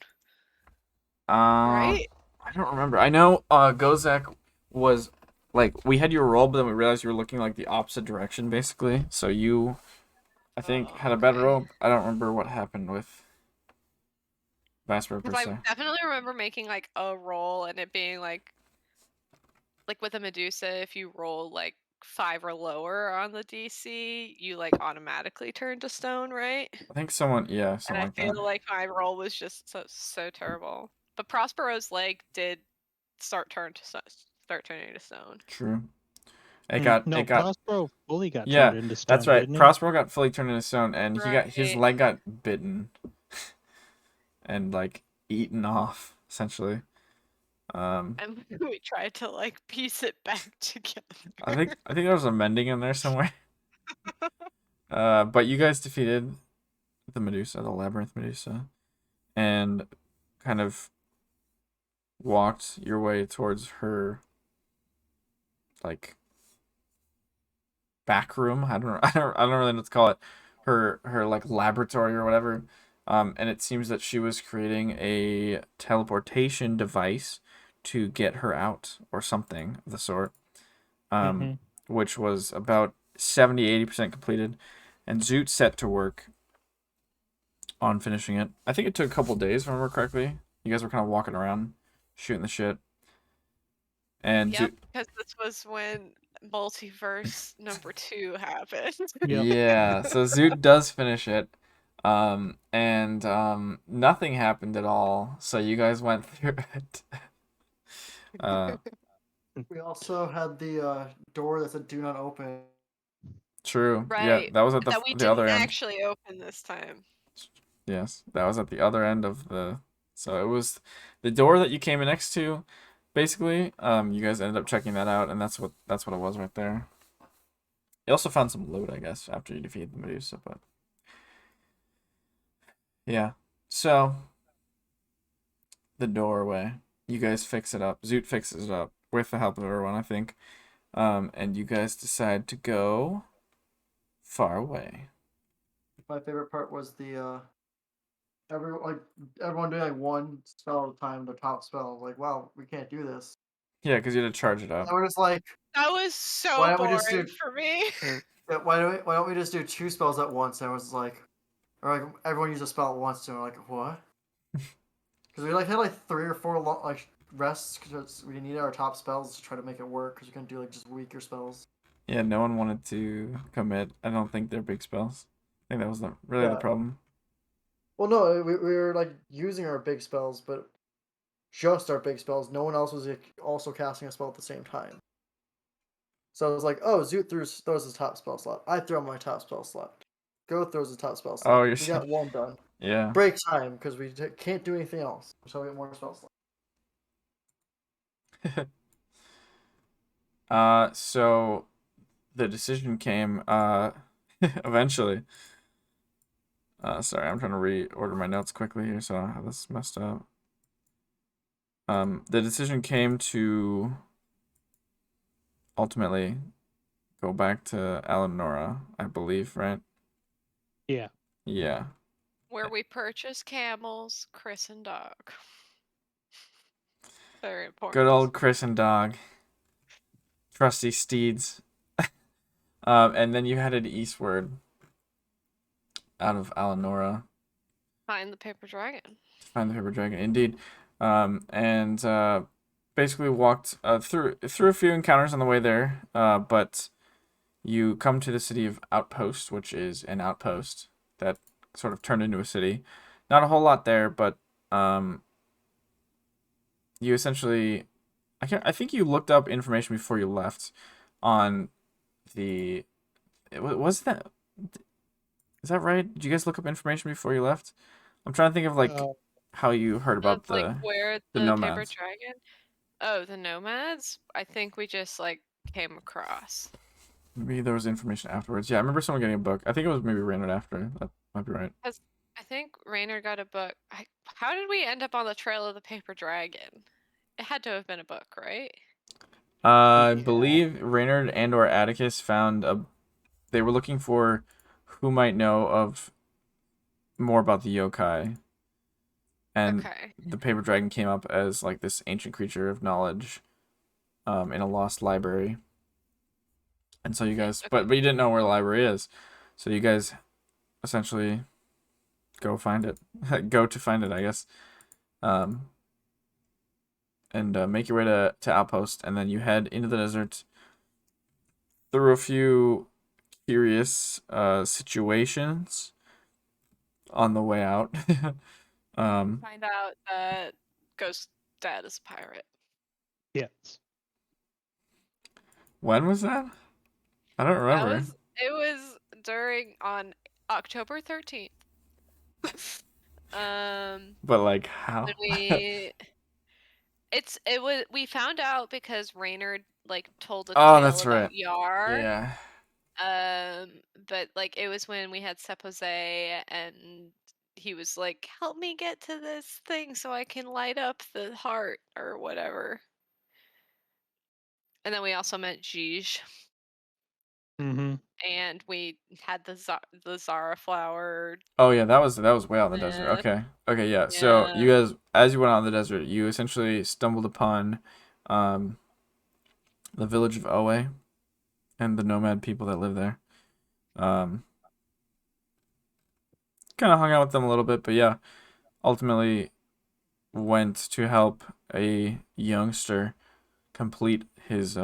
right? I don't remember. I know Gozak was like we had your roll, but then we realized you were looking like the opposite direction basically. So you I think Oh, had a better okay. roll. I don't remember what happened with Vasper per Because I se. definitely remember making like a roll and it being like with a Medusa, if you roll like 5 or lower on the DC, you like automatically turn to stone, right? I think someone And something I like that. feel like my roll was just so terrible. But Prospero's leg did start turning to stone. True. It Mm, got no, it got Prospero fully got yeah, turned into that's stone, right. didn't he? Prospero got fully turned into stone and his Right. leg got bitten and like eaten off essentially. And we tried to like piece it back together. I think there was a mending in there somewhere. But you guys defeated the Medusa, the Labyrinth Medusa, and kind of walked your way towards her, like, back room. I don't really know what to call it. Her like laboratory or whatever. And it seems that she was creating a teleportation device to get her out or something of the sort. Mhm. Which was about 70-80% completed, and Zoot set to work on finishing it. I think it took a couple days, if I remember correctly. You guys were kind of walking around, shooting the shit, and Yep, Zoot, because this was when multiverse number 2 happened. Yep. yeah. So Zoot does finish it, and nothing happened at all. So you guys went through it. We also had the door that said "Do not open." True. Yeah, Right. that was at That we the other didn't end. actually open this time. Yes, that was at the other end of the. So it was the door that you came in next to, basically. You guys ended up checking that out, and that's what it was right there. You also found some loot, I guess, after you defeated the Medusa, but yeah. So the doorway, you guys fix it up. Zoot fixes it up with the help of everyone, I think. And you guys decide to go far away. My favorite part was the everyone doing like one spell at a time. The top spell. Like, wow, we can't do this. Yeah, because you had to charge it up. And we're just like, That was so why don't we just boring do? for me. Yeah, why don't we just do two spells at once? And everyone's like, or like everyone used a spell at once, and we're like, what? Because we like had like 3 or 4 like rests because we needed our top spells to try to make it work. Because we couldn't do like just weaker spells. Yeah, no one wanted to commit. I don't think they're big spells. I think that was really the Yeah. problem. Well, no, we were like using our big spells, but just our big spells. No one else was like, also casting a spell at the same time. So it was like, oh, Zoot throws his top spell slot. I throw my top spell slot. Go throws his top spell slot. Oh, you're We got one done. yeah. Break time because we can't do anything else until we get more spell slots. So the decision came eventually. Sorry, I'm trying to reorder my notes quickly here, so I don't have this messed up. The decision came to ultimately go back to Eleonora, I believe, right? Yeah. Yeah. Where we purchased camels, Chris and Dog. Very important. Good old Chris and Dog. Trusty steeds. And then you headed eastward out of Eleonora Find the paper dragon. to find the paper dragon, indeed. And basically walked through a few encounters on the way there, but you come to the city of Outpost, which is an outpost that sort of turned into a city. Not a whole lot there, but you essentially, I think you looked up information before you left on the. Was that? Is that right? Did you guys look up information before you left? I'm trying to think of like how you heard Of about like where the the paper nomads. dragon. Oh, the nomads. I think we just like came across. Maybe there was information afterwards. Yeah, I remember someone getting a book. I think it was maybe Raynard after. That might be right. Cause I think Raynor got a book. How did we end up on the trail of the paper dragon? It had to have been a book, right? I Yeah. believe Raynard and or Atticus found a. They were looking for who might know of more about the yokai, and Okay. the paper dragon came up as like this ancient creature of knowledge, in a lost library. And so you guys, Okay. but you didn't know where the library is, so you guys essentially go find it, go to find it, I guess, and make your way to Outpost, and then you head into the desert through a few curious situations on the way out. Find out that Ghost Dad is a pirate. Yes. When was that? I don't remember. It was on October 13th. But like how? When we found out because Reynard like told a Oh, tale that's about right. Yar. Yeah. But like it was when we had Sepose and he was like, "Help me get to this thing so I can light up the heart or whatever." And then we also met Gij. Mm-hmm. and we had the Zara flower. Oh yeah, that was way out in the desert. Yeah. Okay. Okay, yeah. So Yeah. you guys, as you went out in the desert, you essentially stumbled upon um the village of Owe and the nomad people that live there. Um kind of hung out with them a little bit, but yeah, ultimately went to help a youngster complete his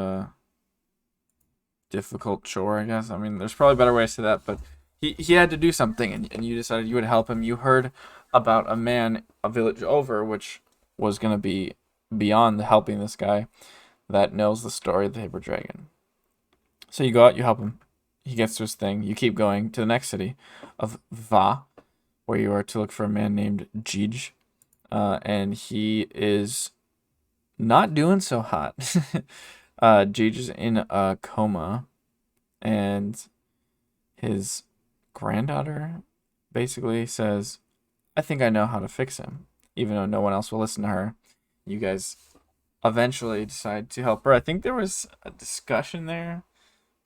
difficult chore, I guess. I mean, there's probably better ways to that, but he had to do something, and you decided you would help him. You heard about a man a village over, which was going to be beyond helping this guy that knows the story of the paper dragon. So you go out, you help him. He gets to his thing. You keep going to the next city of Va, where you are to look for a man named Jij. And he is not doing so hot. Jij is in a coma, and his granddaughter basically says, I think I know how to fix him, even though no one else will listen to her. You guys eventually decide to help her. I think there was a discussion there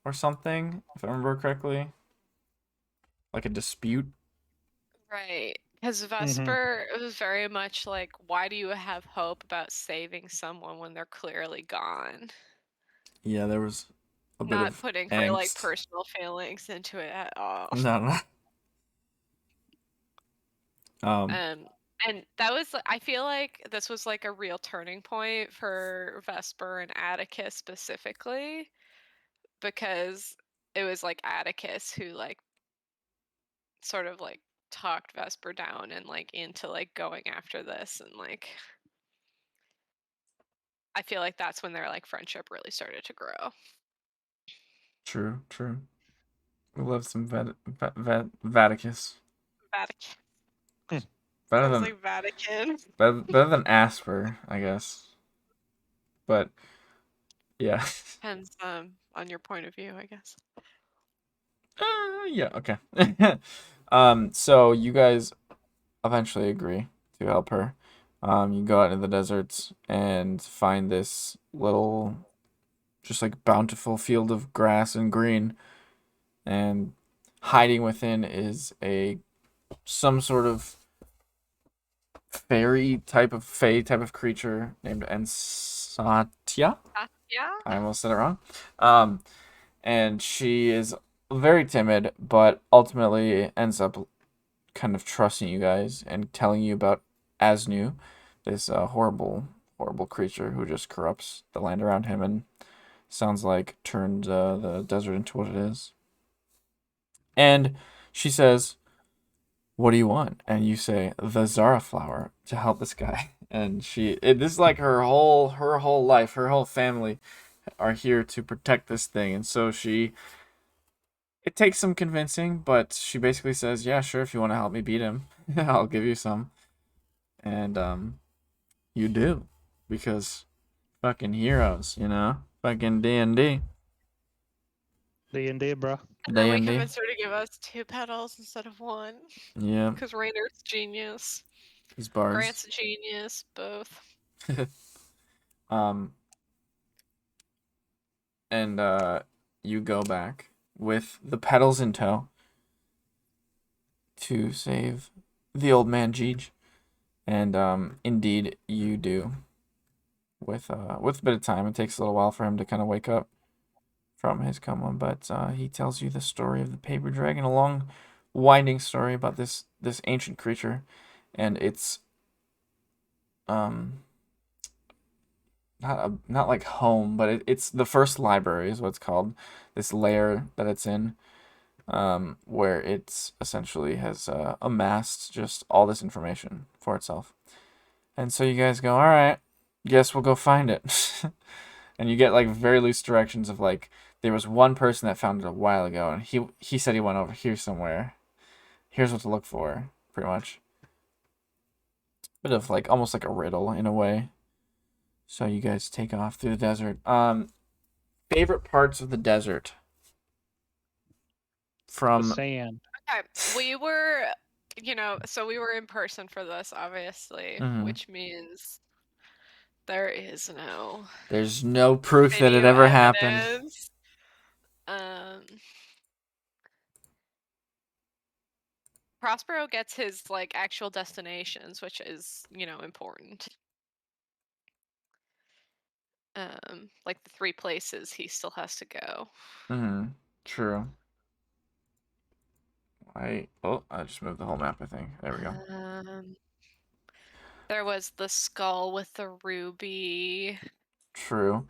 or something, if I remember correctly. Like a dispute. Right. Because Vesper was very much like, why do you have hope about saving someone when they're clearly gone? Yeah, there was a bit Not of putting her like angst. personal feelings into it at all. No, no. And that was, I feel like this was like a real turning point for Vesper and Atticus specifically, because it was like Atticus who like sort of like talked Vesper down and like into like going after this, and like I feel like that's when their like friendship really started to grow. True, true. We love some Vaticus. Vatican. Better Sounds than like Vatican. better than Asper, I guess. But yeah. Depends on your point of view, I guess. Yeah, okay. So you guys eventually agree to help her. You go out in the deserts and find this little, just like bountiful field of grass and green, and hiding within is some sort of fey type of creature named Ensatya. Yeah. I almost said it wrong. And she is very timid, but ultimately ends up kind of trusting you guys and telling you about Asnu, this horrible creature who just corrupts the land around him and sounds like turned the desert into what it is. And she says, "What do you want?" And you say, "The Zara flower to help this guy." And this is like her whole life, her whole family are here to protect this thing, and so it takes some convincing, but she basically says, "Yeah, sure, if you want to help me beat him, I'll give you some." And you do, because fucking heroes, fucking D&D. D&D, bro. And then we D&D. convinced her to give us 2 petals instead of 1. Yeah, Because Rainer's genius. these bards. Grant's a genius, both. And you go back with the petals in tow to save the old man Jeej. And indeed you do. With a bit of time, it takes a little while for him to kind of wake up from his coma, but he tells you the story of the paper dragon, a long, winding story about this ancient creature, and it's not like home, but it's the first library is what it's called. This lair that it's in, where it's essentially has amassed just all this information for itself. And so you guys go, all right, guess we'll go find it. And you get like very loose directions of like, there was one person that found it a while ago, and he said he went over here somewhere. Here's what to look for, pretty much. Bit of like almost like a riddle in a way. So you guys take off through the desert. Favorite parts of the desert The from sand. Okay, we were, so we were in person for this, obviously, which means there is no there's no proof that it video ever happened. evidence. Prospero gets his like actual destinations, which is, important. Like the 3 places he still has to go. True. I just moved the whole map, I think. There we go. There was the skull with the ruby. True.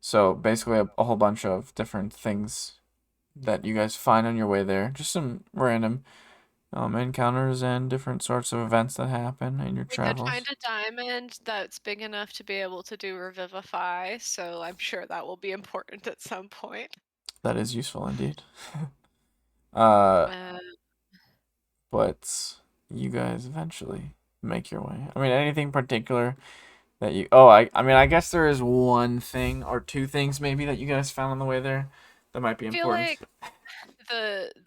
So basically a whole bunch of different things that you guys find on your way there. Just some random encounters and different sorts of events that happen in your We did travels. find a diamond that's big enough to be able to do revivify, so I'm sure that will be important at some point. That is useful indeed. Uh, But you guys eventually make your way. I mean, anything particular that you... Oh, I mean, I guess there is one thing or two things maybe that you guys found on the way there that might be I feel important.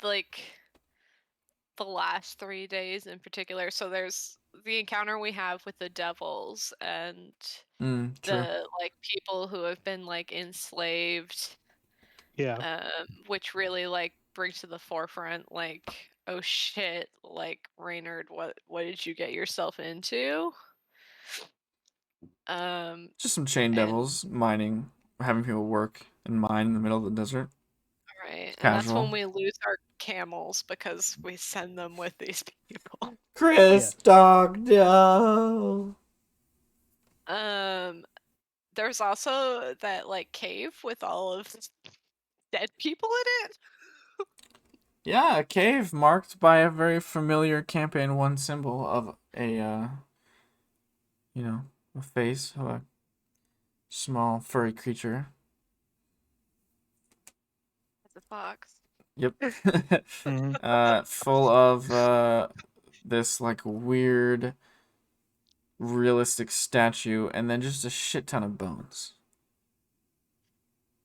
like the last 3 days in particular. So there's the encounter we have with the devils and True. the like people who have been like enslaved, Yeah. which really like brings to the forefront like, oh shit, like Reynard, what did you get yourself into? Just some chain devils mining, having people work and mine in the middle of the desert. Right, and that's Casual. when we lose our camels because we send them with these people. Chris, Yeah. dog, no. There's also that like cave with all of dead people in it. Yeah, a cave marked by a very familiar campaign 1 symbol of a, a face of a small furry creature. It's a fox. Yep. Mhm. Full of this like weird realistic statue and then just a shit ton of bones.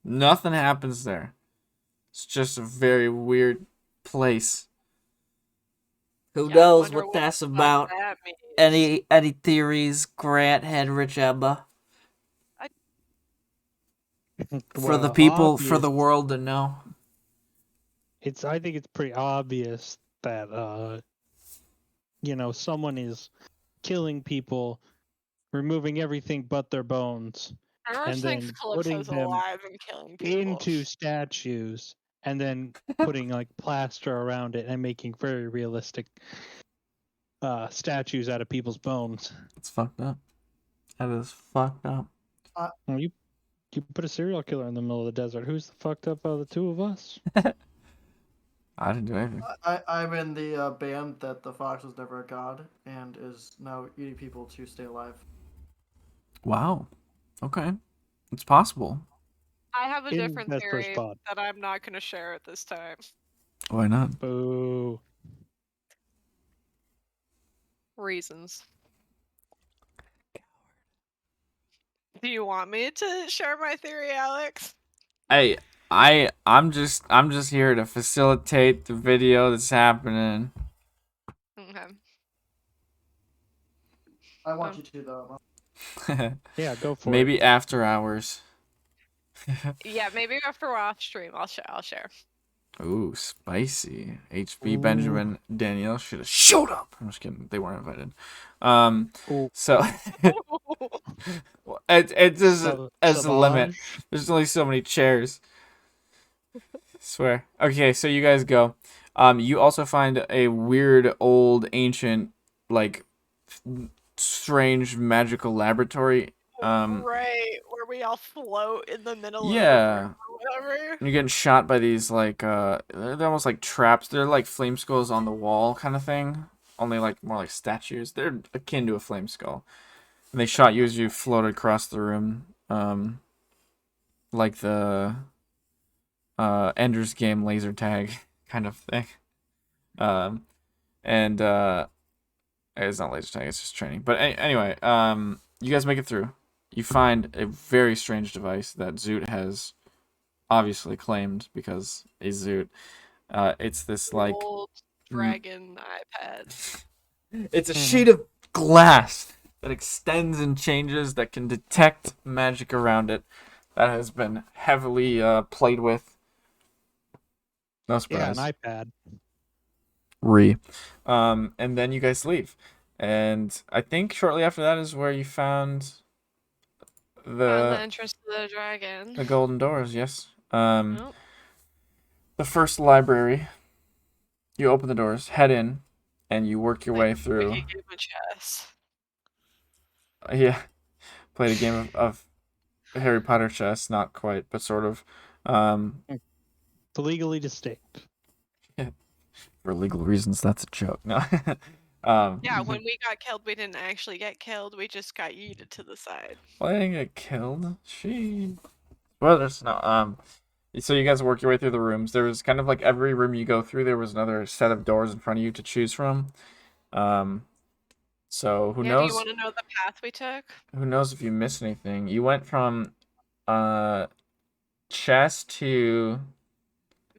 Nothing happens there. It's just a very weird place. Who Yeah, I knows wonder what that's the fuck about? that means. Any theories, Grant, Henrich, Emma? For the Well, people, for obvious. the world to know. I think it's pretty obvious that someone is killing people, removing everything but their bones, I and just think then putting Calypso's them alive and killing people. into statues, and then putting like plaster around it and making very realistic statues out of people's bones. It's fucked up. That is fucked up. Well, you put a serial killer in the middle of the desert. Who's the fucked up out of the two of us? I didn't do anything. I'm in the band that the fox was never a god and is now eating people to stay alive. Wow. Okay. It's possible. I have a In different Vesper's theory pod. that I'm not going to share at this time. Why not? Boo. Reasons. Do you want me to share my theory, Alex? Hey, I'm just here to facilitate the video that's happening. Okay. I want you to though. Yeah, go for Maybe it. after hours. Yeah, maybe after we're off stream, I'll share. Ooh, spicy. HB Ooh. Benjamin Danielle should have showed up. I'm just kidding. They weren't invited. Ooh. So it's just as a limit. Savage. There's only so many chairs. Swear. Okay, so you guys go. You also find a weird old ancient like strange magical laboratory. Right, where we all float in the middle Yeah. of the room or whatever. You're getting shot by these like they're almost like traps. They're like flame skulls on the wall kind of thing. Only like more like statues. They're akin to a flame skull. And they shot you as you floated across the room. Like the Ender's Game laser tag kind of thing. And it's not laser tag, it's just training. But anyway, you guys make it through. You find a very strange device that Zoot has obviously claimed because a Zoot. It's this like Old dragon iPad. it's a sheet of glass that extends and changes that can detect magic around it that has been heavily played with No Yeah, surprise. an iPad. And then you guys leave. And I think shortly after that is where you found Found the the entrance to the dragon. golden doors, yes. Nope. The first library. You open the doors, head in, and you work your way through. Wicked game of chess. Yeah. Played a game of Harry Potter chess, not quite, but sort of. It's legally distinct. For legal reasons, that's a joke. No. Yeah, when we got killed, we didn't actually get killed. We just got yeeted to the side. Well, I didn't get killed. Spoilers. No. So you guys work your way through the rooms. There was kind of like every room you go through, there was another set of doors in front of you to choose from. So who Do knows? you want to know the path we took? Who knows if you missed anything? You went from chess to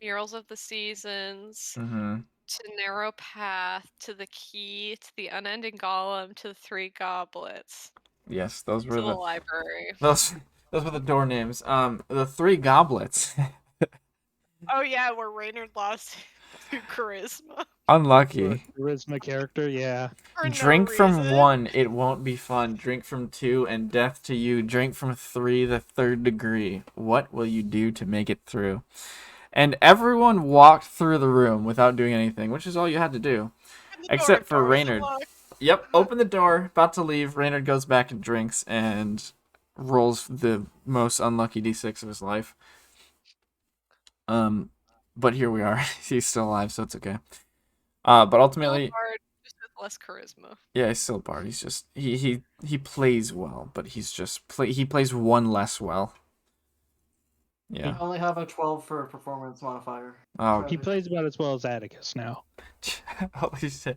Murals of the Seasons, mm-hmm. to Narrow Path, to the Key, to the Unending Golem, to the Three Goblets, Yes, those to were the the library. those were the door names. The Three Goblets. Oh yeah, where Reynard lost to charisma. Unlucky. Charisma character, yeah. For Drink no from reason. 1, it won't be fun. Drink from 2, and death to you. Drink from 3, the third degree. What will you do to make it through? And everyone walked through the room without doing anything, which is all you had to do. Except for Reynard. Yep, open the door, about to leave. Reynard goes back and drinks and rolls the most unlucky d6 of his life. But here we are. He's still alive, so it's okay. But ultimately, just with less charisma. yeah, he's still a bard. He's just he plays well, but he's just he plays one less well. Yeah. You only have a 12 for performance modifier. Oh, He plays about as well as Atticus now. holy shit.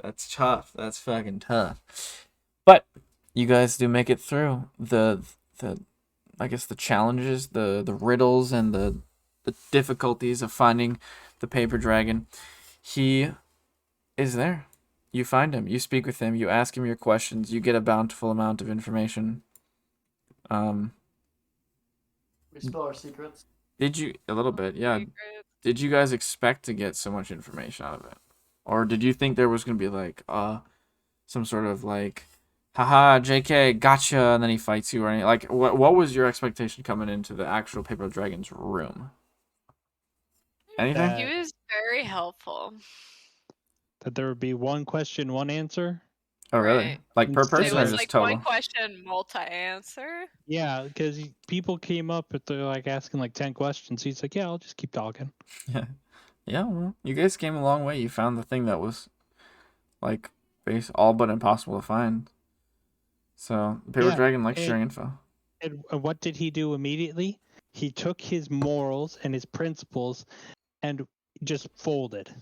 That's tough. That's fucking tough. But you guys do make it through the I guess the challenges, the riddles, and the difficulties of finding the paper dragon. He is there. You find him. You speak with him. You ask him your questions. You get a bountiful amount of information. We spill our secrets. Did you a little bit? Yeah. Secret. Did you guys expect to get so much information out of it, or did you think there was gonna be like some sort of like, haha, JK, gotcha, and then he fights you or anything? Like, what was your expectation coming into the actual Paper Dragon's room? Anything? He was very helpful. That there would be one question, one answer. Oh, really? Right. Like per It It person or was just like total? one question, multi-answer. Yeah, because people came up, but they're like asking like 10 questions. He's like, yeah, I'll just keep talking. Yeah. Yeah, well, you guys came a long way. You found the thing that was, like, all but impossible to find. So, the Paper Yeah, Dragon likes and- sharing info. And what did he do immediately? He took his morals and his principles and just folded.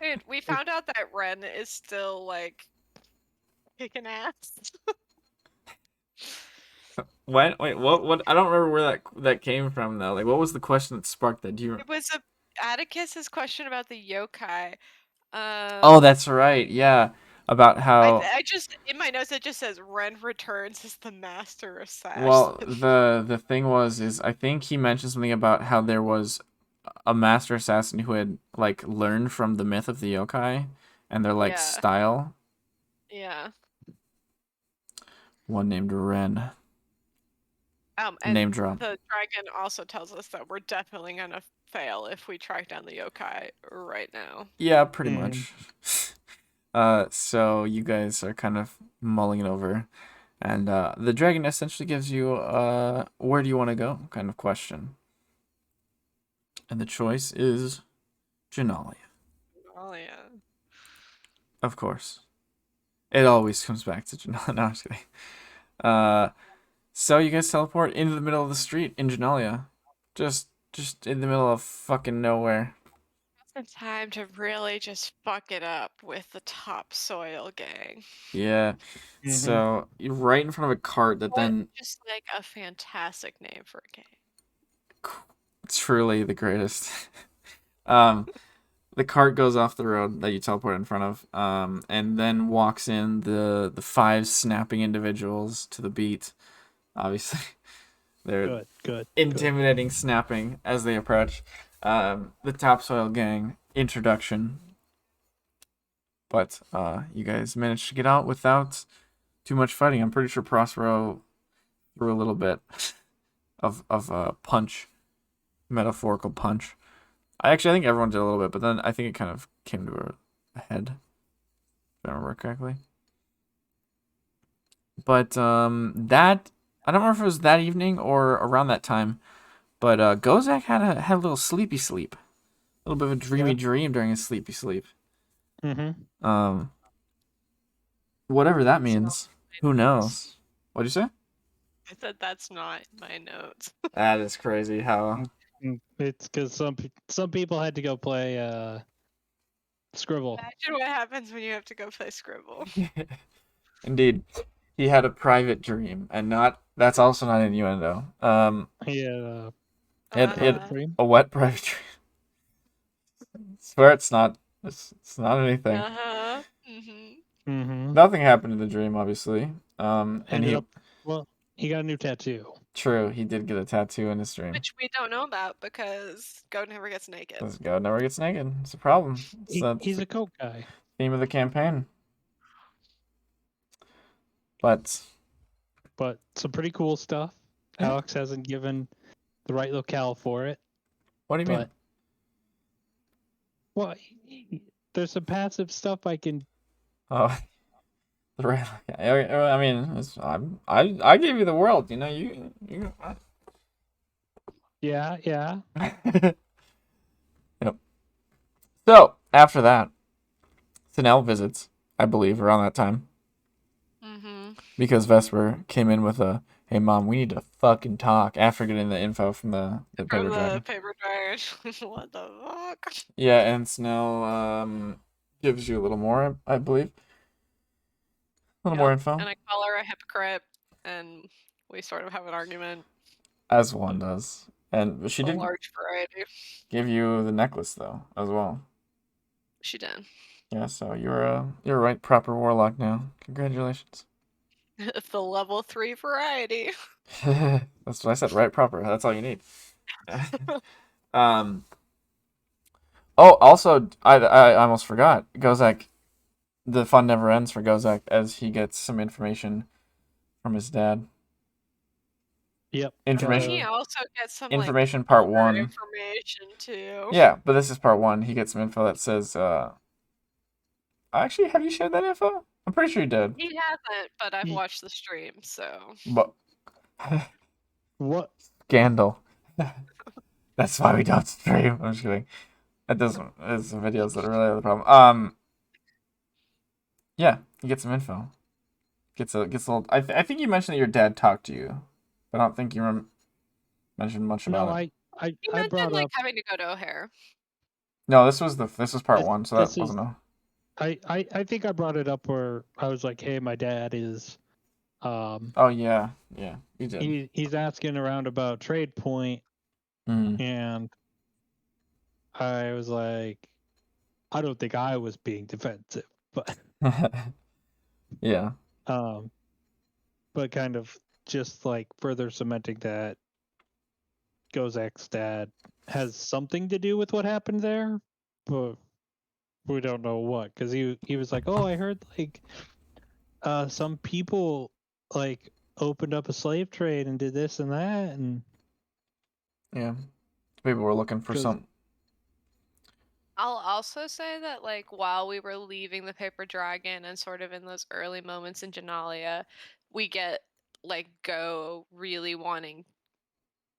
Dude, we found out that Ren is still like kicking ass. What? Wait, what? I don't remember where that came from, though. Like, what was the question that sparked that? Do you... It was Atticus's question about the yokai. Oh, that's right. Yeah. About how... I just in my notes it just says Ren returns as the master assassin. Well, the thing is I think he mentioned something about how there was a master assassin who had like learned from the myth of the yokai and their like Yeah. style. Yeah. One named Ren. And Name drop. the dragon also tells us that we're definitely gonna fail if we track down the yokai right now. Yeah, pretty Mm. much. So you guys are kind of mulling it over, and the dragon essentially gives you where do you want to go kind of question, and the choice is Genalia. Oh yeah. Of course. It always comes back to Genalia. No, I'm just kidding. So you guys teleport into the middle of the street in Genalia. Just in the middle of fucking nowhere. It's time to really just fuck it up with the topsoil gang. Yeah. Mhm. So you're right in front of a cart that then Just like a fantastic name for a gang. truly the greatest. The cart goes off the road that you teleport in front of, and then walks in the 5 snapping individuals to the beat. Obviously, they're Good. intimidating snapping as they approach. the Topsoil Gang introduction. But you guys managed to get out without too much fighting. I'm pretty sure Prospero threw a little bit of a punch, metaphorical punch. I think everyone did a little bit, but then I think it kind of came to a head, if I remember correctly. But that I don't remember if it was that evening or around that time, but Gozak had a little sleepy sleep, a little bit of a dreamy dream during his sleepy sleep. Mm-hmm. Whatever that means, who knows? What'd you say? I said that's not my notes. That is crazy. How? It's because some people had to go play Scribble. Imagine what happens when you have to go play Scribble. Indeed, he had a private dream, and that's also not innuendo. Yeah. He had Dream. a wet private dream. I swear it's not. It's not anything. Mm-hmm. Nothing happened in the dream, obviously. And he got a new tattoo. True, he did get a tattoo in his dream. Which we don't know about because Go never gets naked. This guy never gets naked. It's a problem. He's a coke guy. Theme of the campaign. But some pretty cool stuff. Yeah. Alex hasn't given the right locale for it. What do you mean? Well, there's some passive stuff I can. Oh, right. I mean, I gave you the world. You know, you. Yeah. Yep. So after that, Sinel visits, I believe, around that time. Because Vesper came in with a, "Hey mom, we need to fucking talk," after getting the info from the paper dragon. Paper dragon. What the fuck? Yeah, and Snell gives you a little more, I believe. A little more info. And I call her a hypocrite, and we sort of have an argument. As one does. And she did large variety. Give you the necklace though, as well. She did. Yeah, so you're a right proper warlock now. Congratulations. The level 3 variety. That's what I said, right proper. That's all you need. Oh, also, I almost forgot. Gozak, the fun never ends for Gozak as he gets some information from his dad. Yep. Information. He also gets some information part 1. Information too. Yeah, but this is part 1. He gets some info that says, actually, have you shared that info? I'm pretty sure you did. He hasn't, but I've watched the stream, so. But what scandal? That's why we don't stream. I'm just kidding. It doesn't. It's videos that are really the problem. Yeah, you get some info. Gets a little. I think you mentioned that your dad talked to you, but I don't think you mentioned much about it. I mentioned brought up having to go to O'Hare. No, this was part 1, so that wasn't a. I think I brought it up where I was like, "Hey, my dad is." Oh yeah, you did. He's asking around about Trade Point, and I was like, I don't think I was being defensive, but yeah. But kind of just like further cementing that Gozak's dad has something to do with what happened there, but we don't know what. Because he was like, "Oh, I heard like some people like opened up a slave trade and did this and that," and yeah, people were looking for some. I'll also say that, like, while we were leaving the Paper Dragon and sort of in those early moments in Genalia, we get, like, Go really wanting.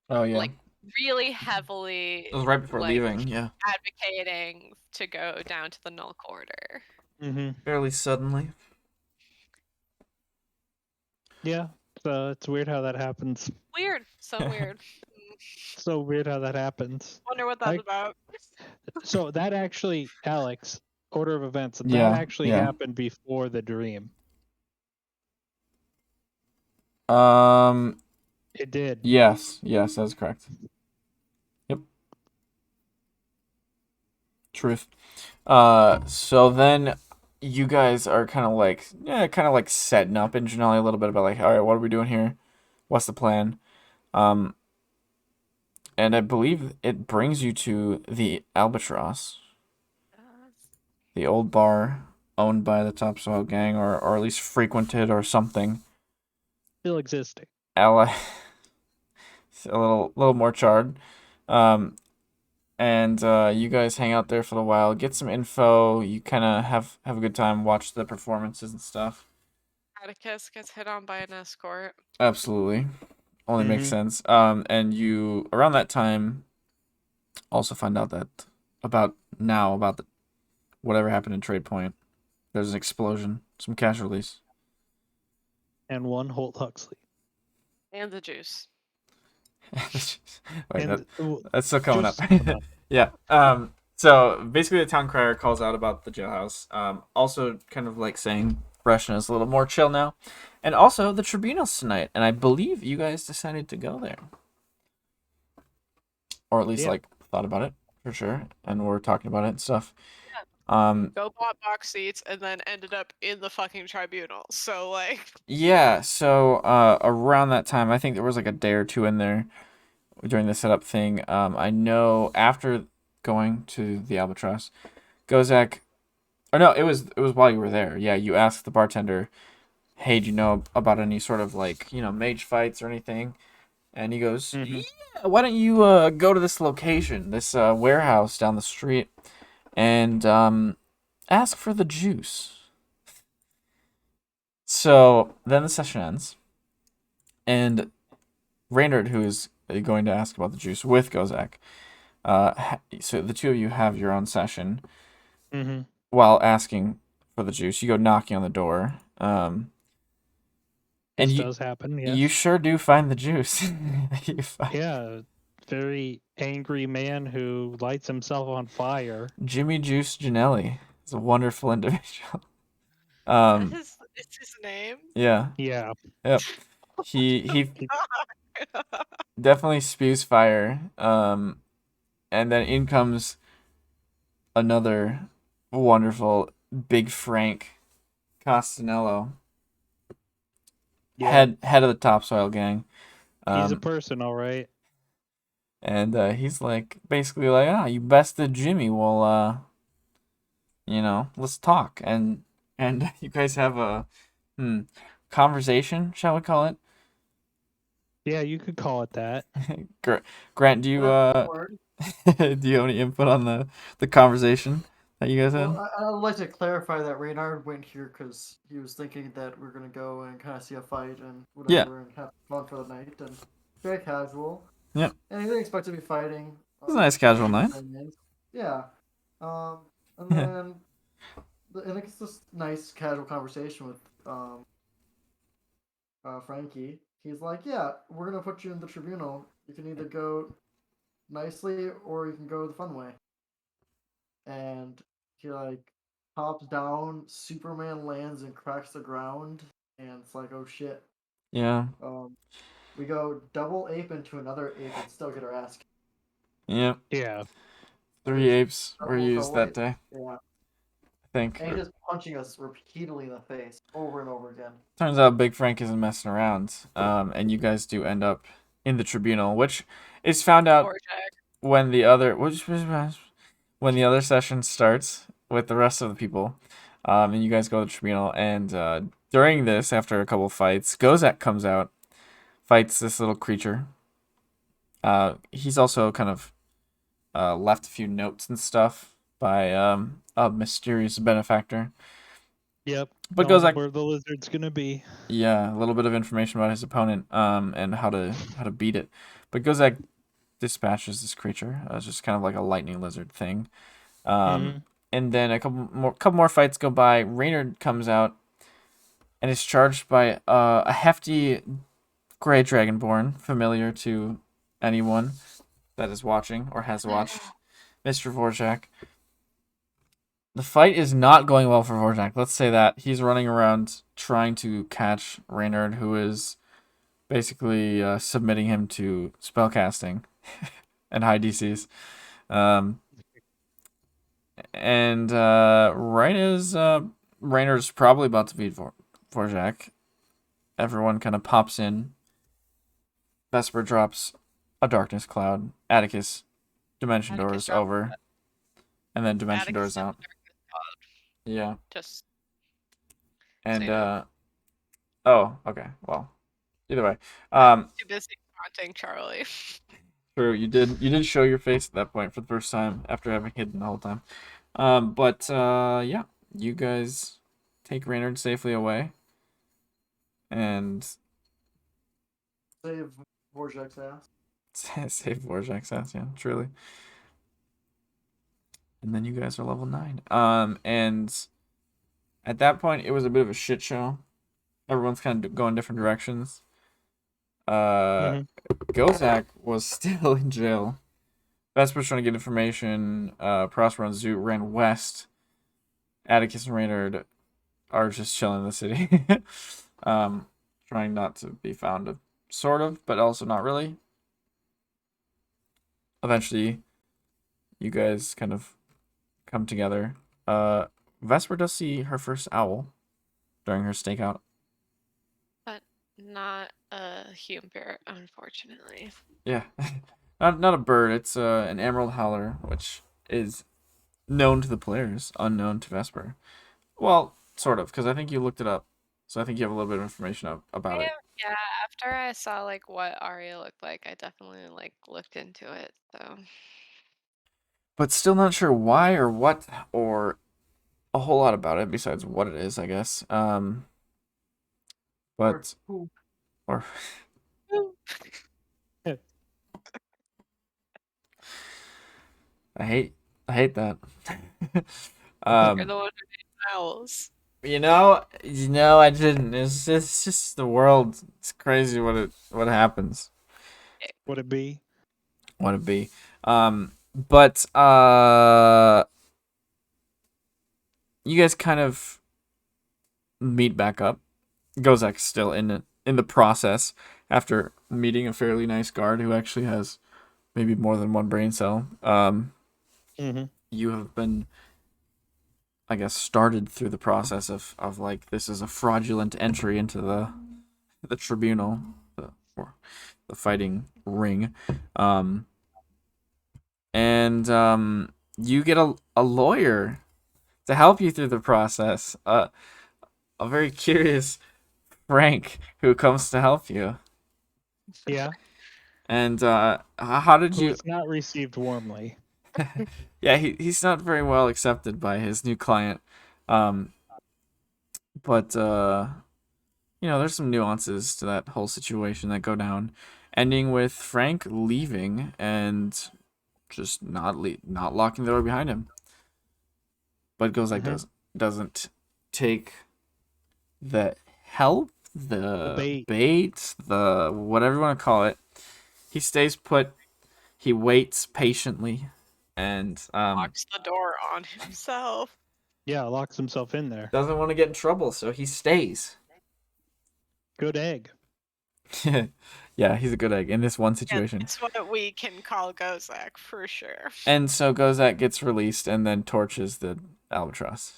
Oh, yeah. Like, really heavily. It was right before leaving, yeah. Advocating to go down to the Null Quarter. Fairly suddenly. Yeah, so it's weird how that happens. Weird. So weird. So weird how that happens. Wonder what that's about. So that actually, Alex, order of events, that actually happened before the dream. It did. Yes, that's correct. Yep. Truth. So then you guys are kind of like setting up in Genalia a little bit about like, all right, what are we doing here? What's the plan? And I believe it brings you to the Albatross, the old bar owned by the Topsoil Gang, or at least frequented or something. Still existing. Ally, a little more charred. And you guys hang out there for a while, get some info. You kind of have a good time, watch the performances and stuff. Atticus gets hit on by an escort. Absolutely, only makes Mhm. sense. And you around that time also find out that about the whatever happened in Trade Point. There's an explosion, some casualties. And one Holt Huxley. And the juice. Wait, And that's still coming up. Juice is coming up. Yeah. So basically, the town crier calls out about the jailhouse. Also, kind of like saying Breshna is a little more chill now, and also the tribunals tonight. And I believe you guys decided to go there, or at least Yeah. like thought about it for sure, and we're talking about it and stuff. Go bought box seats and then ended up in the fucking tribunal. So like, Yeah. So around that time, I think there was like a day or two in there during the setup thing. I know after going to the Albatross, Gozak, or no, it was while you were there. Yeah, you asked the bartender, "Hey, do you know about any sort of like mage fights or anything?" And he goes, Mhm. "Yeah, why don't you go to this location, this warehouse down the street, and ask for the juice." So then the session ends, and Reynard, who is going to ask about the juice with Gozak, so the two of you have your own session. Mhm. While asking for the juice, you go knocking on the door. And This you does happen. you Yes. sure do find the juice. You find Yeah. Very angry man who lights himself on fire. Jimmy Juice Janelli is a wonderful individual. it's his name. Yeah, Yeah. yep. He God. definitely spews fire. And then in comes another wonderful Big Frank Costanello, Yeah. head of the Topsoil Gang. He's a person, all right. And he's like basically like, you bested Jimmy. Well, let's talk. And you guys have a conversation, shall we call it? Yeah, you could call it that. Grant, do you That's the word. do you have any input on the conversation that you guys had? Well, I'd like to clarify that Reynard went here because he was thinking that we're gonna go and kind of see a fight and Yeah. whatever and have fun for the night and very casual. Yep. And he didn't expect to be fighting. It was a nice casual night. Yeah. And then and it's this nice casual conversation with Frankie. He's like, yeah, we're gonna put you in the tribunal. You can either go nicely or you can go the fun way. And he like pops down, Superman lands and cracks the ground, and it's like, oh shit. Yeah. We go double ape into another ape and still get our ass kicked. Yep. Yeah. 3 apes were Double used that day, Yeah. I think. And he's just punching us repeatedly in the face over and over again. Turns out Big Frank isn't messing around. And you guys do end up in the tribunal, which is found out when the other session starts with the rest of the people. And you guys go to the tribunal, and during this, after a couple fights, Gozak comes out, fights this little creature. He's also kind of left a few notes and stuff by a mysterious benefactor. Yep. But Tells him Gozak, where the lizard's gonna be. yeah, a little bit of information about his opponent, and how to beat it. But Gozak dispatches this creature. It's just kind of like a lightning lizard thing. And then a couple more fights go by. Reynard comes out and is charged by a hefty gray dragonborn, familiar to anyone that is watching or has watched, Mr. Vorjak. The fight is not going well for Vorjak. Let's say that. He's running around trying to catch Reynard, who is basically submitting him to spellcasting and high DCs. And right as Reynard's probably about to beat Vorjak, everyone kind of pops in. Vesper drops a darkness cloud, Atticus, Dimension Atticus Doors dropped over, and then Dimension Atticus Doors out. Yeah, Just and you know. oh, okay. Well, either way, Too busy taunting Charlie. true. You did show your face at that point for the first time after having hidden the whole time. But yeah, you guys take Reynard safely away, and Save Vorjak's ass. save Vorjak's ass. Yeah, truly. And then you guys are level 9. And at that point, it was a bit of a shit show. Everyone's kind of going different directions. Gozak was still in jail. Vesper's trying to get information. Prosper and Zoot ran west. Atticus and Reynard are just chilling in the city. Trying not to be found, sort of, but also not really. Eventually, you guys kind of come together. Vesper does see her first owl during her stakeout. But not a human bear, unfortunately. Yeah, not a bird. It's an emerald howler, which is known to the players, unknown to Vesper. Well, sort of, because I think you looked it up, so I think you have a little bit of information about it. Yeah, after I saw like what Arya looked like, I definitely like looked into it. So But still not sure why or what or a whole lot about it besides what it is, I guess. But or I hate that. you're um, the one who made owls. you know, I didn't. It's just the world. It's crazy what happens. Would it be? What it be? But you guys kind of meet back up. Gozak's still in the process after meeting a fairly nice guard who actually has maybe more than one brain cell. You have been, I guess, started through the process of like this is a fraudulent entry into the tribunal, or the fighting ring, and you get a lawyer to help you through the process. A very curious Frank who comes to help you. Yeah. And how did Who you? was not received warmly. Yeah, he's not very well accepted by his new client. But there's some nuances to that whole situation that go down, ending with Frank leaving and just not locking the door behind him. But it goes like doesn't take the help, the bait, the whatever you want to call it. He stays put. He waits patiently, and Locks the door on himself. Yeah, locks himself in there. doesn't want to get in trouble, so he stays. Good egg. Yeah, he's a good egg in this one situation. It's what we can call Gozak for sure. And so Gozak gets released and then torches the albatross,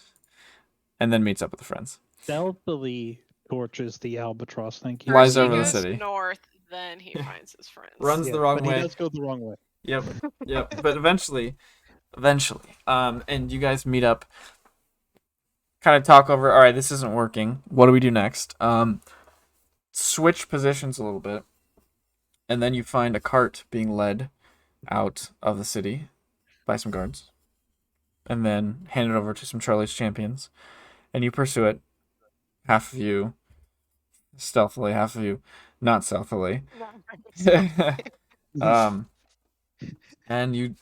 and then meets up with the friends. Stealthily torches the albatross. Thank you. Flies First he over the goes city. north, then he finds his friends. Runs the wrong but way. He does go the wrong way. Yep. But eventually, and you guys meet up, kind of talk over. All right, this isn't working. What do we do next? Switch positions a little bit, and then you find a cart being led out of the city by some guards, and then hand it over to some Charlie's champions, and you pursue it. Half of you stealthily, half of you not stealthily. And you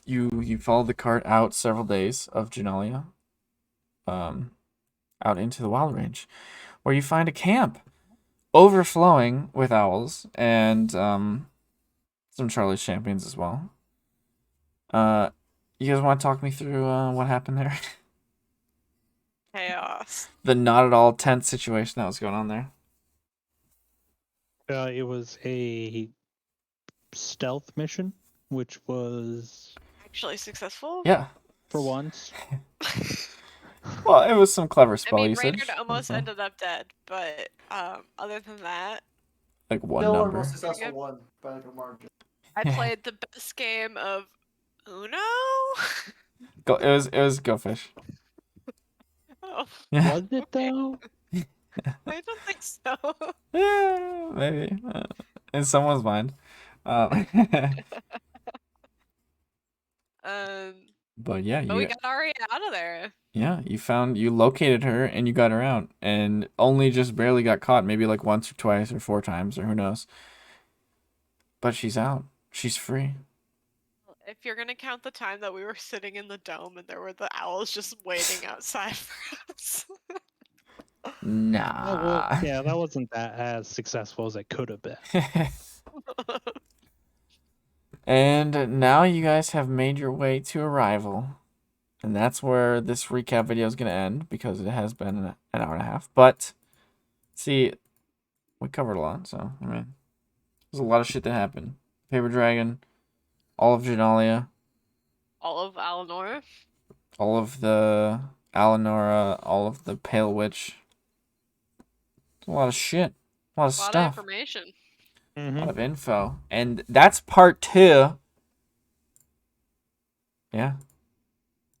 follow the cart out several days of Genalia, out into the wild range, where you find a camp overflowing with owls and some Charlie's champions as well. You guys want to talk me through what happened there? Chaos. The not at all tense situation that was going on there. It was a stealth mission, which was Actually successful? Yeah. for once. Well, it was some clever spell I mean, usage. Reynard almost ended up dead, but other than that, like one Still our number. most successful one by like a margin. I played the best game of Uno. Go. It was Go Fish. Oh, Yeah. Was it though? I don't think so. Yeah, maybe. In someone's mind. Um, but yeah, But we you got Ari out of there. you located her and you got her out and only just barely got caught, maybe like once or twice or 4 times or who knows. But she's out. She's free. If you're gonna count the time that we were sitting in the dome and there were the owls just waiting outside for us. Oh, Nah. well, yeah, that wasn't that as successful as it could have been. And now you guys have made your way to Arrival. And that's where this recap video is going to end because it has been an hour and a half. But, see, we covered a lot, so, I mean, there's a lot of shit that happened. Paper Dragon, all of Genalia, All of Alanor. all of the Alanora, all of the Pale Witch. It's a lot of shit. A lot of A lot of stuff. information. A Mm-hmm. lot of info. And that's part 2. Yeah.